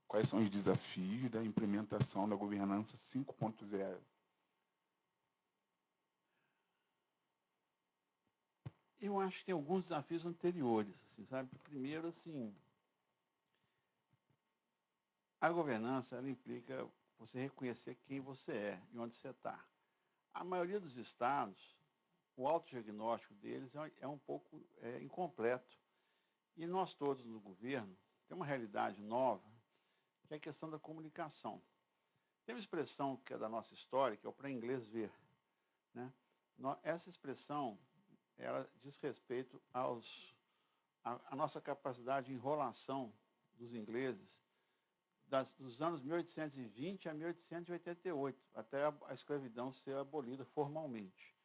Quais são os desafios da implementação da governança 5.0? Eu acho que tem alguns desafios anteriores, assim, sabe? Primeiro, assim, a governança, ela implica você reconhecer quem você é e onde você está. A maioria dos estados, o autodiagnóstico deles é um pouco incompleto. E nós todos no governo temos uma realidade nova, que é a questão da comunicação. Tem uma expressão que é da nossa história, que é o para inglês ver, né? Essa expressão, ela diz respeito à nossa capacidade de enrolação dos ingleses dos anos 1820 a 1888, até a escravidão ser abolida formalmente.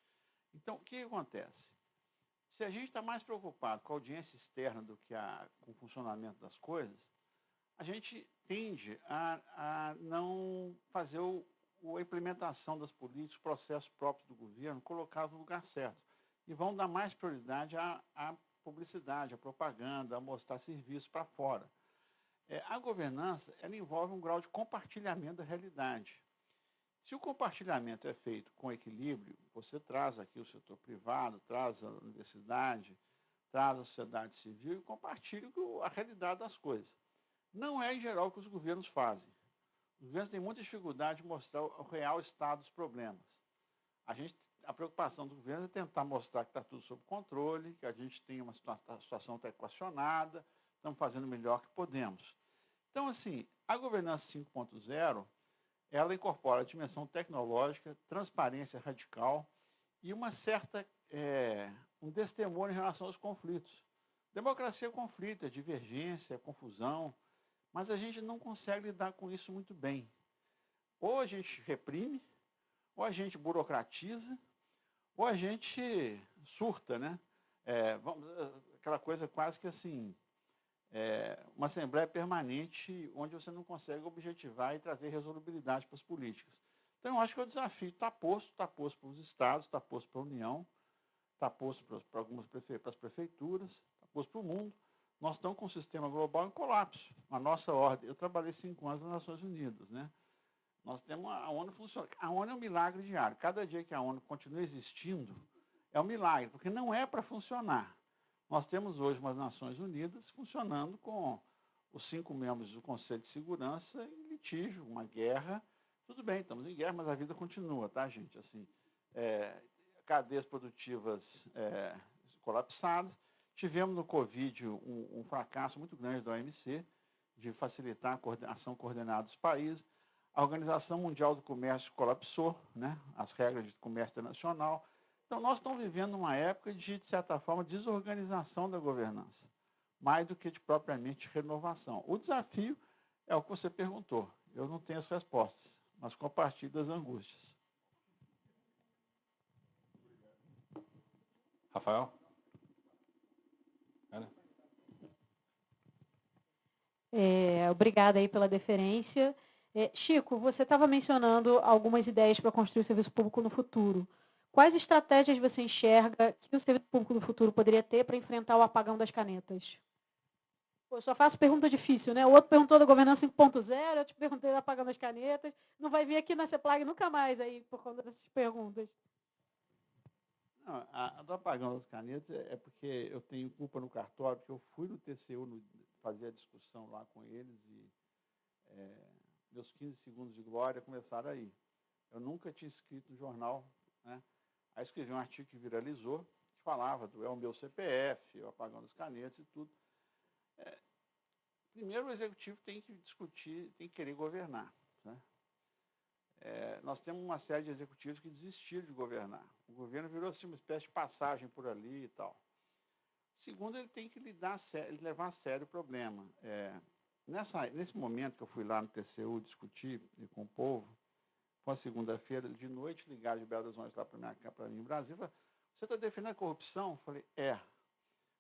Então, o que acontece? Se a gente está mais preocupado com a audiência externa do que com o funcionamento das coisas, a gente tende a não fazer a implementação das políticas, processos próprios do governo, colocá-los no lugar certo. E vão dar mais prioridade à publicidade, à propaganda, a mostrar serviço para fora. A governança, ela envolve um grau de compartilhamento da realidade. Se o compartilhamento é feito com equilíbrio, você traz aqui o setor privado, traz a universidade, traz a sociedade civil e compartilha a realidade das coisas. Não é, em geral, o que os governos fazem. Os governos têm muita dificuldade de mostrar o real estado dos problemas. A preocupação do governo é tentar mostrar que está tudo sob controle, que a gente tem uma situação está equacionada, estamos fazendo o melhor que podemos. Então, assim, a governança 5.0, ela incorpora a dimensão tecnológica, transparência radical e uma certa, um destemor em relação aos conflitos. Democracia é conflito, é divergência, é confusão, mas a gente não consegue lidar com isso muito bem. Ou a gente reprime, ou a gente burocratiza, ou a gente surta, né? Aquela coisa quase que assim, uma assembleia permanente onde você não consegue objetivar e trazer resolubilidade para as políticas. Então, eu acho que o desafio está posto para os estados, está posto para a União, está posto para algumas para as prefeituras, está posto para o mundo. Nós estamos com um sistema global em colapso. A nossa ordem, eu trabalhei 5 anos nas Nações Unidas, né? Nós temos a ONU funciona. A ONU é um milagre diário. Cada dia que a ONU continua existindo, é um milagre, porque não é para funcionar. Nós temos hoje umas Nações Unidas funcionando com os 5 membros do Conselho de Segurança em litígio, uma guerra. Tudo bem, estamos em guerra, mas a vida continua, tá, gente? Assim, cadeias produtivas colapsadas. Tivemos no Covid um fracasso muito grande da OMC de facilitar a ação coordenada dos países. A Organização Mundial do Comércio colapsou, né? As regras de comércio internacional. Então, nós estamos vivendo uma época de certa forma, desorganização da governança, mais do que de propriamente renovação. O desafio é o que você perguntou. Eu não tenho as respostas, mas compartilho das angústias. Rafael? Obrigada aí pela deferência. Chico, você estava mencionando algumas ideias para construir o serviço público no futuro. Quais estratégias você enxerga que o serviço público no futuro poderia ter para enfrentar o apagão das canetas? Eu só faço pergunta difícil, né? O outro perguntou da governança 5.0, eu te perguntei do apagão das canetas. Não vai vir aqui na CEPLAG nunca mais aí por conta dessas perguntas. Não, a do apagão das canetas é porque eu tenho culpa no cartório, porque eu fui no TCU fazer a discussão lá com eles e meus 15 segundos de glória começaram aí. Eu nunca tinha escrito no jornal, né? Aí escrevi um artigo que viralizou, que falava do o meu CPF, o apagão das canetas e tudo. Primeiro, o executivo tem que discutir, tem que querer governar, né? Nós temos uma série de executivos que desistiram de governar. O governo virou assim, uma espécie de passagem por ali e tal. Segundo, ele tem que levar a sério o problema. Nesse momento que eu fui lá no TCU discutir com o povo, foi uma segunda-feira, de noite, ligaram de Belo Horizonte lá para mim em Brasília, falaram, você está defendendo a corrupção? Eu falei,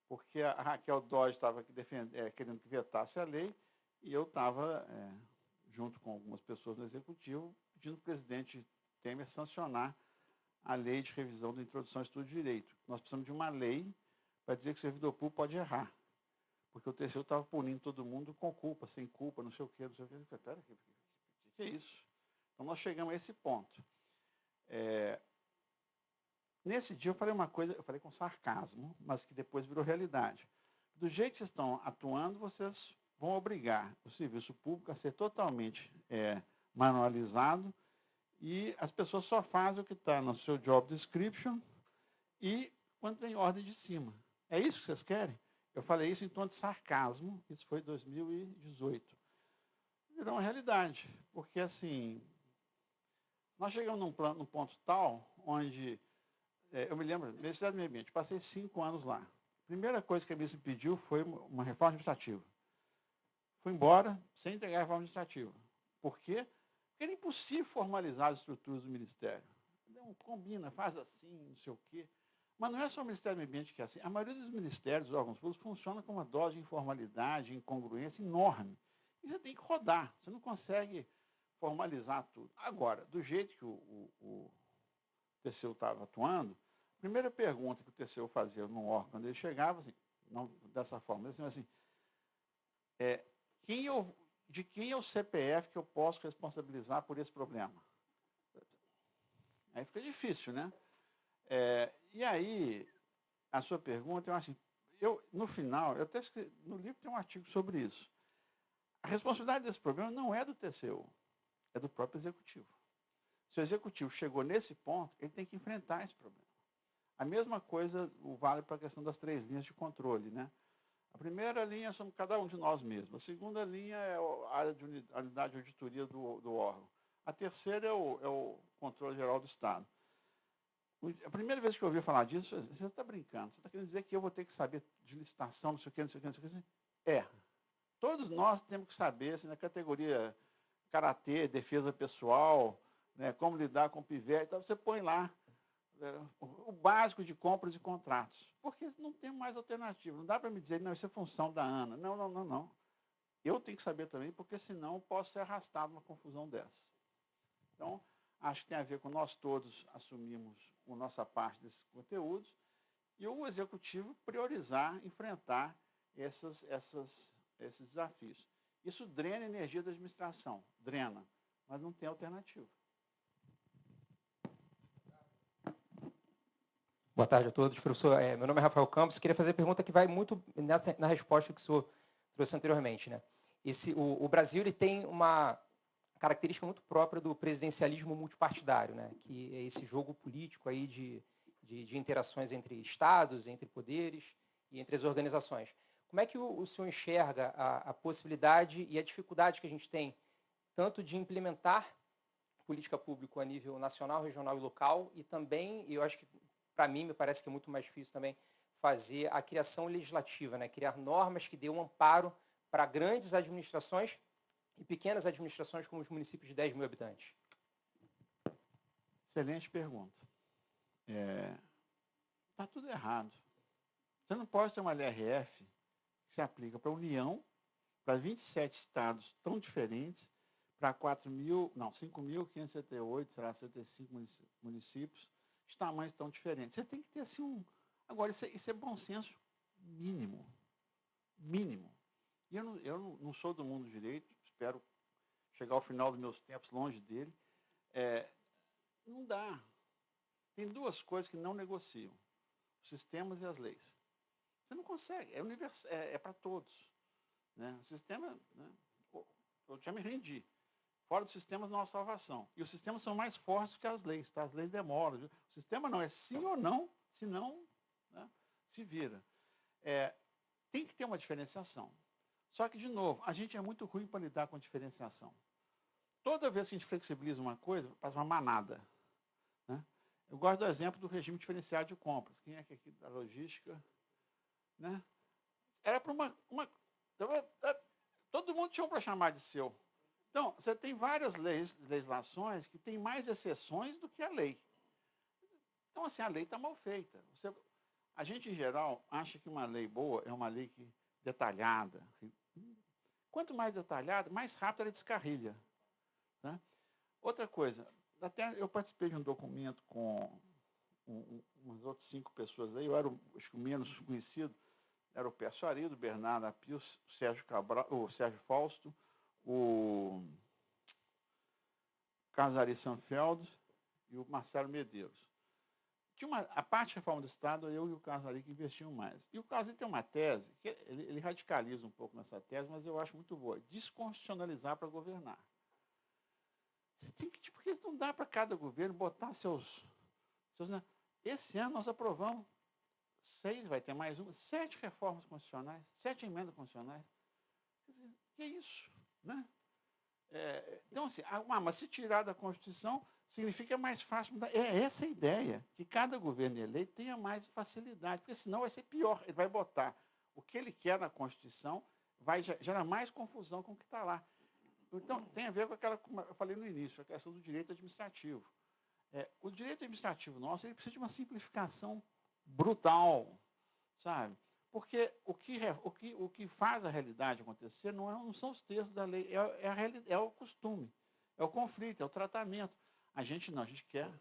porque a Raquel Dodge estava querendo que vetasse a lei e eu estava, junto com algumas pessoas no Executivo, pedindo para o presidente Temer sancionar a lei de revisão da introdução ao estudo de direito. Nós precisamos de uma lei para dizer que o servidor público pode errar. Porque o TCU estava punindo todo mundo com culpa, sem culpa, não sei o quê, não sei o quê. Eu falei, pera, o que é isso? Então, nós chegamos a esse ponto. Nesse dia, eu falei uma coisa, eu falei com sarcasmo, mas que depois virou realidade. Do jeito que vocês estão atuando, vocês vão obrigar o serviço público a ser totalmente manualizado e as pessoas só fazem o que está no seu job description e quando tem ordem de cima. É isso que vocês querem? Eu falei isso em tom de sarcasmo, isso foi em 2018. Virou uma realidade, porque assim, nós chegamos num ponto tal, onde, eu me lembro, Ministério do Meio Ambiente, passei 5 anos lá. A primeira coisa que a ministra pediu foi uma reforma administrativa. Fui embora sem entregar a reforma administrativa. Por quê? Porque era impossível formalizar as estruturas do Ministério. Não combina, faz assim, não sei o quê. Mas não é só o Ministério do Meio Ambiente que é assim. A maioria dos ministérios, dos órgãos públicos, funciona com uma dose de informalidade, incongruência enorme. E você tem que rodar, você não consegue formalizar tudo. Agora, do jeito que o TCU estava atuando, a primeira pergunta que o TCU fazia no órgão, quando ele chegava, assim, não dessa forma, assim, de quem é o CPF que eu posso responsabilizar por esse problema? Aí fica difícil, né? E aí, a sua pergunta, eu acho assim, no final, eu até escrevi, no livro tem um artigo sobre isso. A responsabilidade desse problema não é do TCU, é do próprio executivo. Se o executivo chegou nesse ponto, ele tem que enfrentar esse problema. A mesma coisa vale para a questão das 3 linhas de controle, né? A primeira linha somos cada um de nós mesmos. A segunda linha é a área de unidade de auditoria do órgão. A terceira é o controle geral do Estado. A primeira vez que eu ouvi falar disso, você está brincando, você está querendo dizer que eu vou ter que saber de licitação, não sei o quê, não sei o quê, não sei o quê. Todos nós temos que saber, assim, na categoria karatê, defesa pessoal, né, como lidar com pivete, então você põe lá o básico de compras e contratos, porque não tem mais alternativa. Não dá para me dizer, não, isso é função da ANA. Não, não, não, não. Eu tenho que saber também, porque senão posso ser arrastado numa confusão dessa. Então, acho que tem a ver com nós todos assumirmos a nossa parte desses conteúdos e o executivo priorizar, enfrentar esses desafios. Isso drena a energia da administração, drena, mas não tem alternativa. Boa tarde a todos, professor. Meu nome é Rafael Campos. Queria fazer a pergunta que vai muito na resposta que o senhor trouxe anteriormente, né? O Brasil ele tem uma característica muito própria do presidencialismo multipartidário, né? Que é esse jogo político aí de interações entre estados, entre poderes e entre as organizações. Como é que o senhor enxerga a possibilidade e a dificuldade que a gente tem tanto de implementar política pública a nível nacional, regional e local, e também, eu acho que, para mim, me parece que é muito mais difícil também fazer a criação legislativa, né? Criar normas que dê um amparo para grandes administrações e pequenas administrações como os municípios de 10 mil habitantes? Excelente pergunta. Está tudo errado. Você não pode ter uma LRF que se aplica para a União, para 27 estados tão diferentes, para 5.578, será 75 municípios, de tamanhos tão diferentes. Você tem que ter assim Agora, isso é bom senso mínimo. Mínimo. E eu não sou do mundo do direito, espero chegar ao final dos meus tempos longe dele. Não dá. Tem duas coisas que não negociam: os sistemas e as leis. Você não consegue, é para todos. Né? O sistema, né? Eu já me rendi. Fora dos sistemas não há salvação. E os sistemas são mais fortes que as leis. Tá? As leis demoram. O sistema não é sim ou não, senão, né, se vira. Tem que ter uma diferenciação. Só que, de novo, a gente é muito ruim para lidar com a diferenciação. Toda vez que a gente flexibiliza uma coisa, faz uma manada. Né? Eu gosto do exemplo do regime diferenciado de compras. Quem é que aqui da logística? Né? Era para todo mundo tinha um para chamar de seu. Então, você tem várias legislações que têm mais exceções do que a lei. Então, assim, a lei está mal feita. A gente, em geral, acha que uma lei boa é uma lei detalhada. Quanto mais detalhada, mais rápido ela descarrilha. Né? Outra coisa, até eu participei de um documento com umas outras 5 pessoas aí, eu era, acho que o menos conhecido, era o Pércio Arido, o Bernardo Apios, o Sérgio Fausto, o Carlos Ari Sanfeld e o Marcelo Medeiros. A parte de reforma do Estado, eu e o Carlos Ari que investiam mais. E o Carlos Ari tem uma tese, que ele radicaliza um pouco nessa tese, mas eu acho muito boa: desconstitucionalizar para governar. Você tem que, porque não dá para cada governo botar seus. Esse ano nós aprovamos 6, vai ter mais 7 reformas constitucionais, 7 emendas constitucionais. Que é isso? Né? Então, assim, mas se tirar da Constituição, significa mais fácil mudar. É essa a ideia, que cada governo eleito tenha mais facilidade, porque senão vai ser pior. Ele vai botar o que ele quer na Constituição, vai gerar mais confusão com o que está lá. Então, tem a ver com aquela, como eu falei no início, a questão do direito administrativo. O direito administrativo nosso, ele precisa de uma simplificação brutal, sabe? Porque o que faz a realidade acontecer não são os textos da lei, é o costume, é o conflito, é o tratamento. A gente quer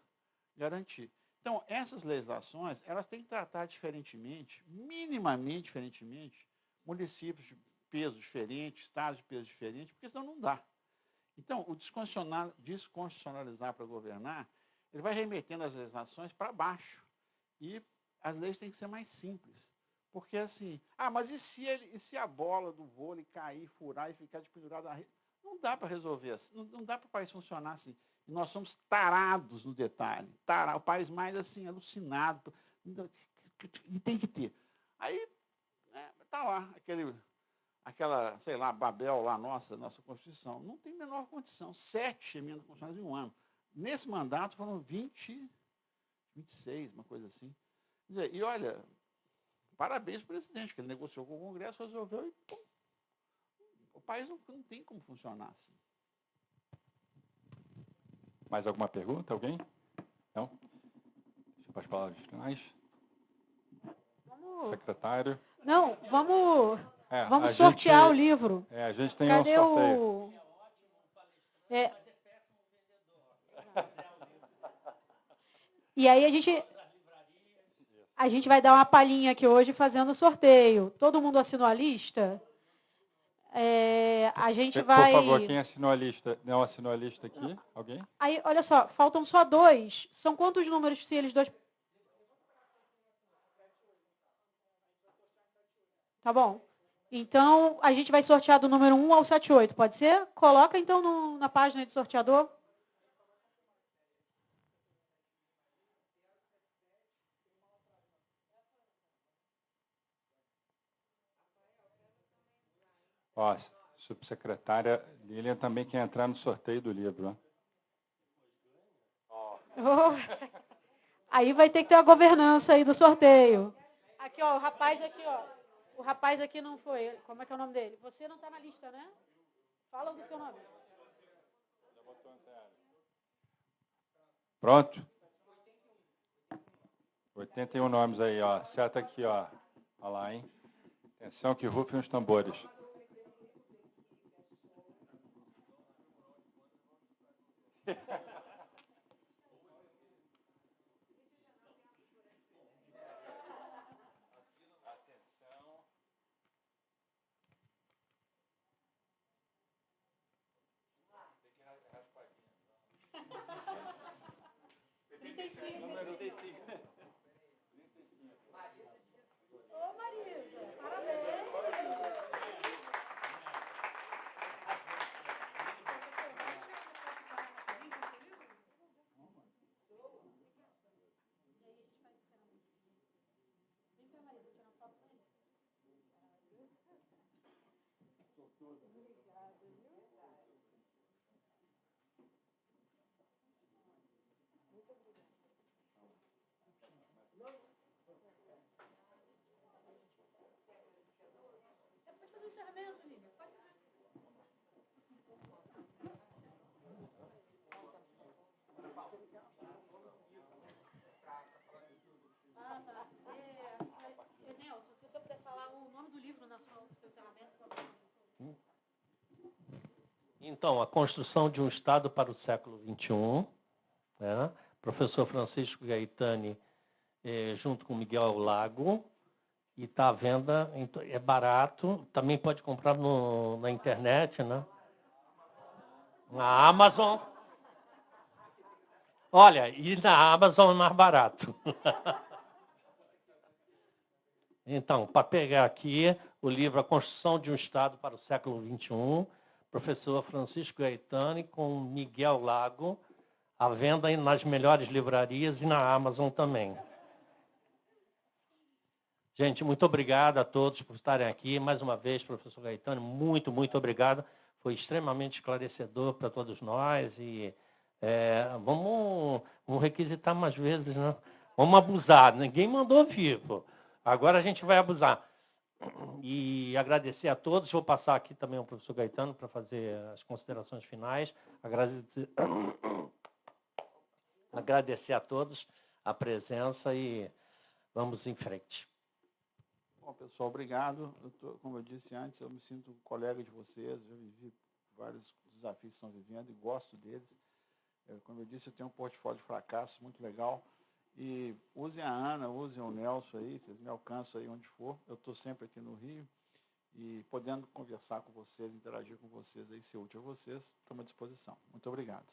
garantir. Então, essas legislações, elas têm que tratar diferentemente, minimamente diferentemente, municípios de peso diferente, estados de peso diferente, porque senão não dá. Então, o desconstitucionalizar para governar, ele vai remetendo as legislações para baixo. E as leis têm que ser mais simples. Porque assim, mas e se a bola do vôlei cair, furar e ficar pendurada na rede? Não dá para resolver assim, não dá para o país funcionar assim. E nós somos tarados no detalhe. O país mais assim, alucinado. E tem que ter. Aí, está lá, aquela, sei lá, Babel lá, nossa Constituição. Não tem a menor condição. 7 emendas constitucionais em um ano. Nesse mandato foram 26, uma coisa assim. Quer dizer, e olha, parabéns ao presidente, que ele negociou com o Congresso, resolveu e pum, o país não tem como funcionar assim. Mais alguma pergunta? Alguém? Não? Deixa para as palavras finais. Vamos... Secretário. Não, vamos A sortear gente, o livro. a gente tem Cadê um sorteio. o... E aí a gente vai dar uma palhinha aqui hoje fazendo o sorteio. Todo mundo assinou a lista? A gente vai... Por favor, quem assinou a lista? Não assinou a lista aqui? Alguém? Aí, olha só, faltam só 2. São quantos números se eles 2... Tá bom. Então, a gente vai sortear do número 1 ao 78, pode ser? Coloca, então, na página de sorteador. Ó, subsecretária Lilian também quer entrar no sorteio do livro. Né? Aí vai ter que ter a governança aí do sorteio. Aqui, ó, o rapaz aqui, ó. O rapaz aqui não foi. Como é que é o nome dele? Você não está na lista, né? Fala do seu nome. Pronto? 81 nomes aí, ó. Seta aqui, ó. Olha lá, hein? Atenção que rufem os tambores. Ô, Marisa, parabéns. Pode fazer o encerramento, Lívia. Pode fazer. Tá. Nelson, se você puder falar o nome do livro no seu encerramento, por favor. Então, A Construção de um Estado para o Século XXI, né? Professor Francisco Gaetani, junto com Miguel Lago, e está à venda, é barato, também pode comprar na internet, né? Na Amazon. Olha, e na Amazon é mais barato. Então, para pegar aqui o livro A Construção de um Estado para o Século XXI, professor Francisco Gaetani com Miguel Lago, à venda nas melhores livrarias e na Amazon também. Gente, muito obrigado a todos por estarem aqui. Mais uma vez, professor Gaetani, muito, muito obrigado. Foi extremamente esclarecedor para todos nós. E vamos requisitar mais vezes, né? Vamos abusar. Ninguém mandou vir, pô. Agora a gente vai abusar. E agradecer a todos. Vou passar aqui também ao professor Gaetano para fazer as considerações finais. Agradecer a todos a presença e vamos em frente. Bom, pessoal, obrigado. Como eu disse antes, eu me sinto colega de vocês. Eu vivi vários desafios que estão vivendo e gosto deles. Como eu disse, eu tenho um portfólio de fracassos muito legal. E usem a Ana, usem o Nelson aí, vocês me alcançam aí onde for. Eu estou sempre aqui no Rio e podendo conversar com vocês, interagir com vocês aí, ser útil a vocês, estou à disposição. Muito obrigado.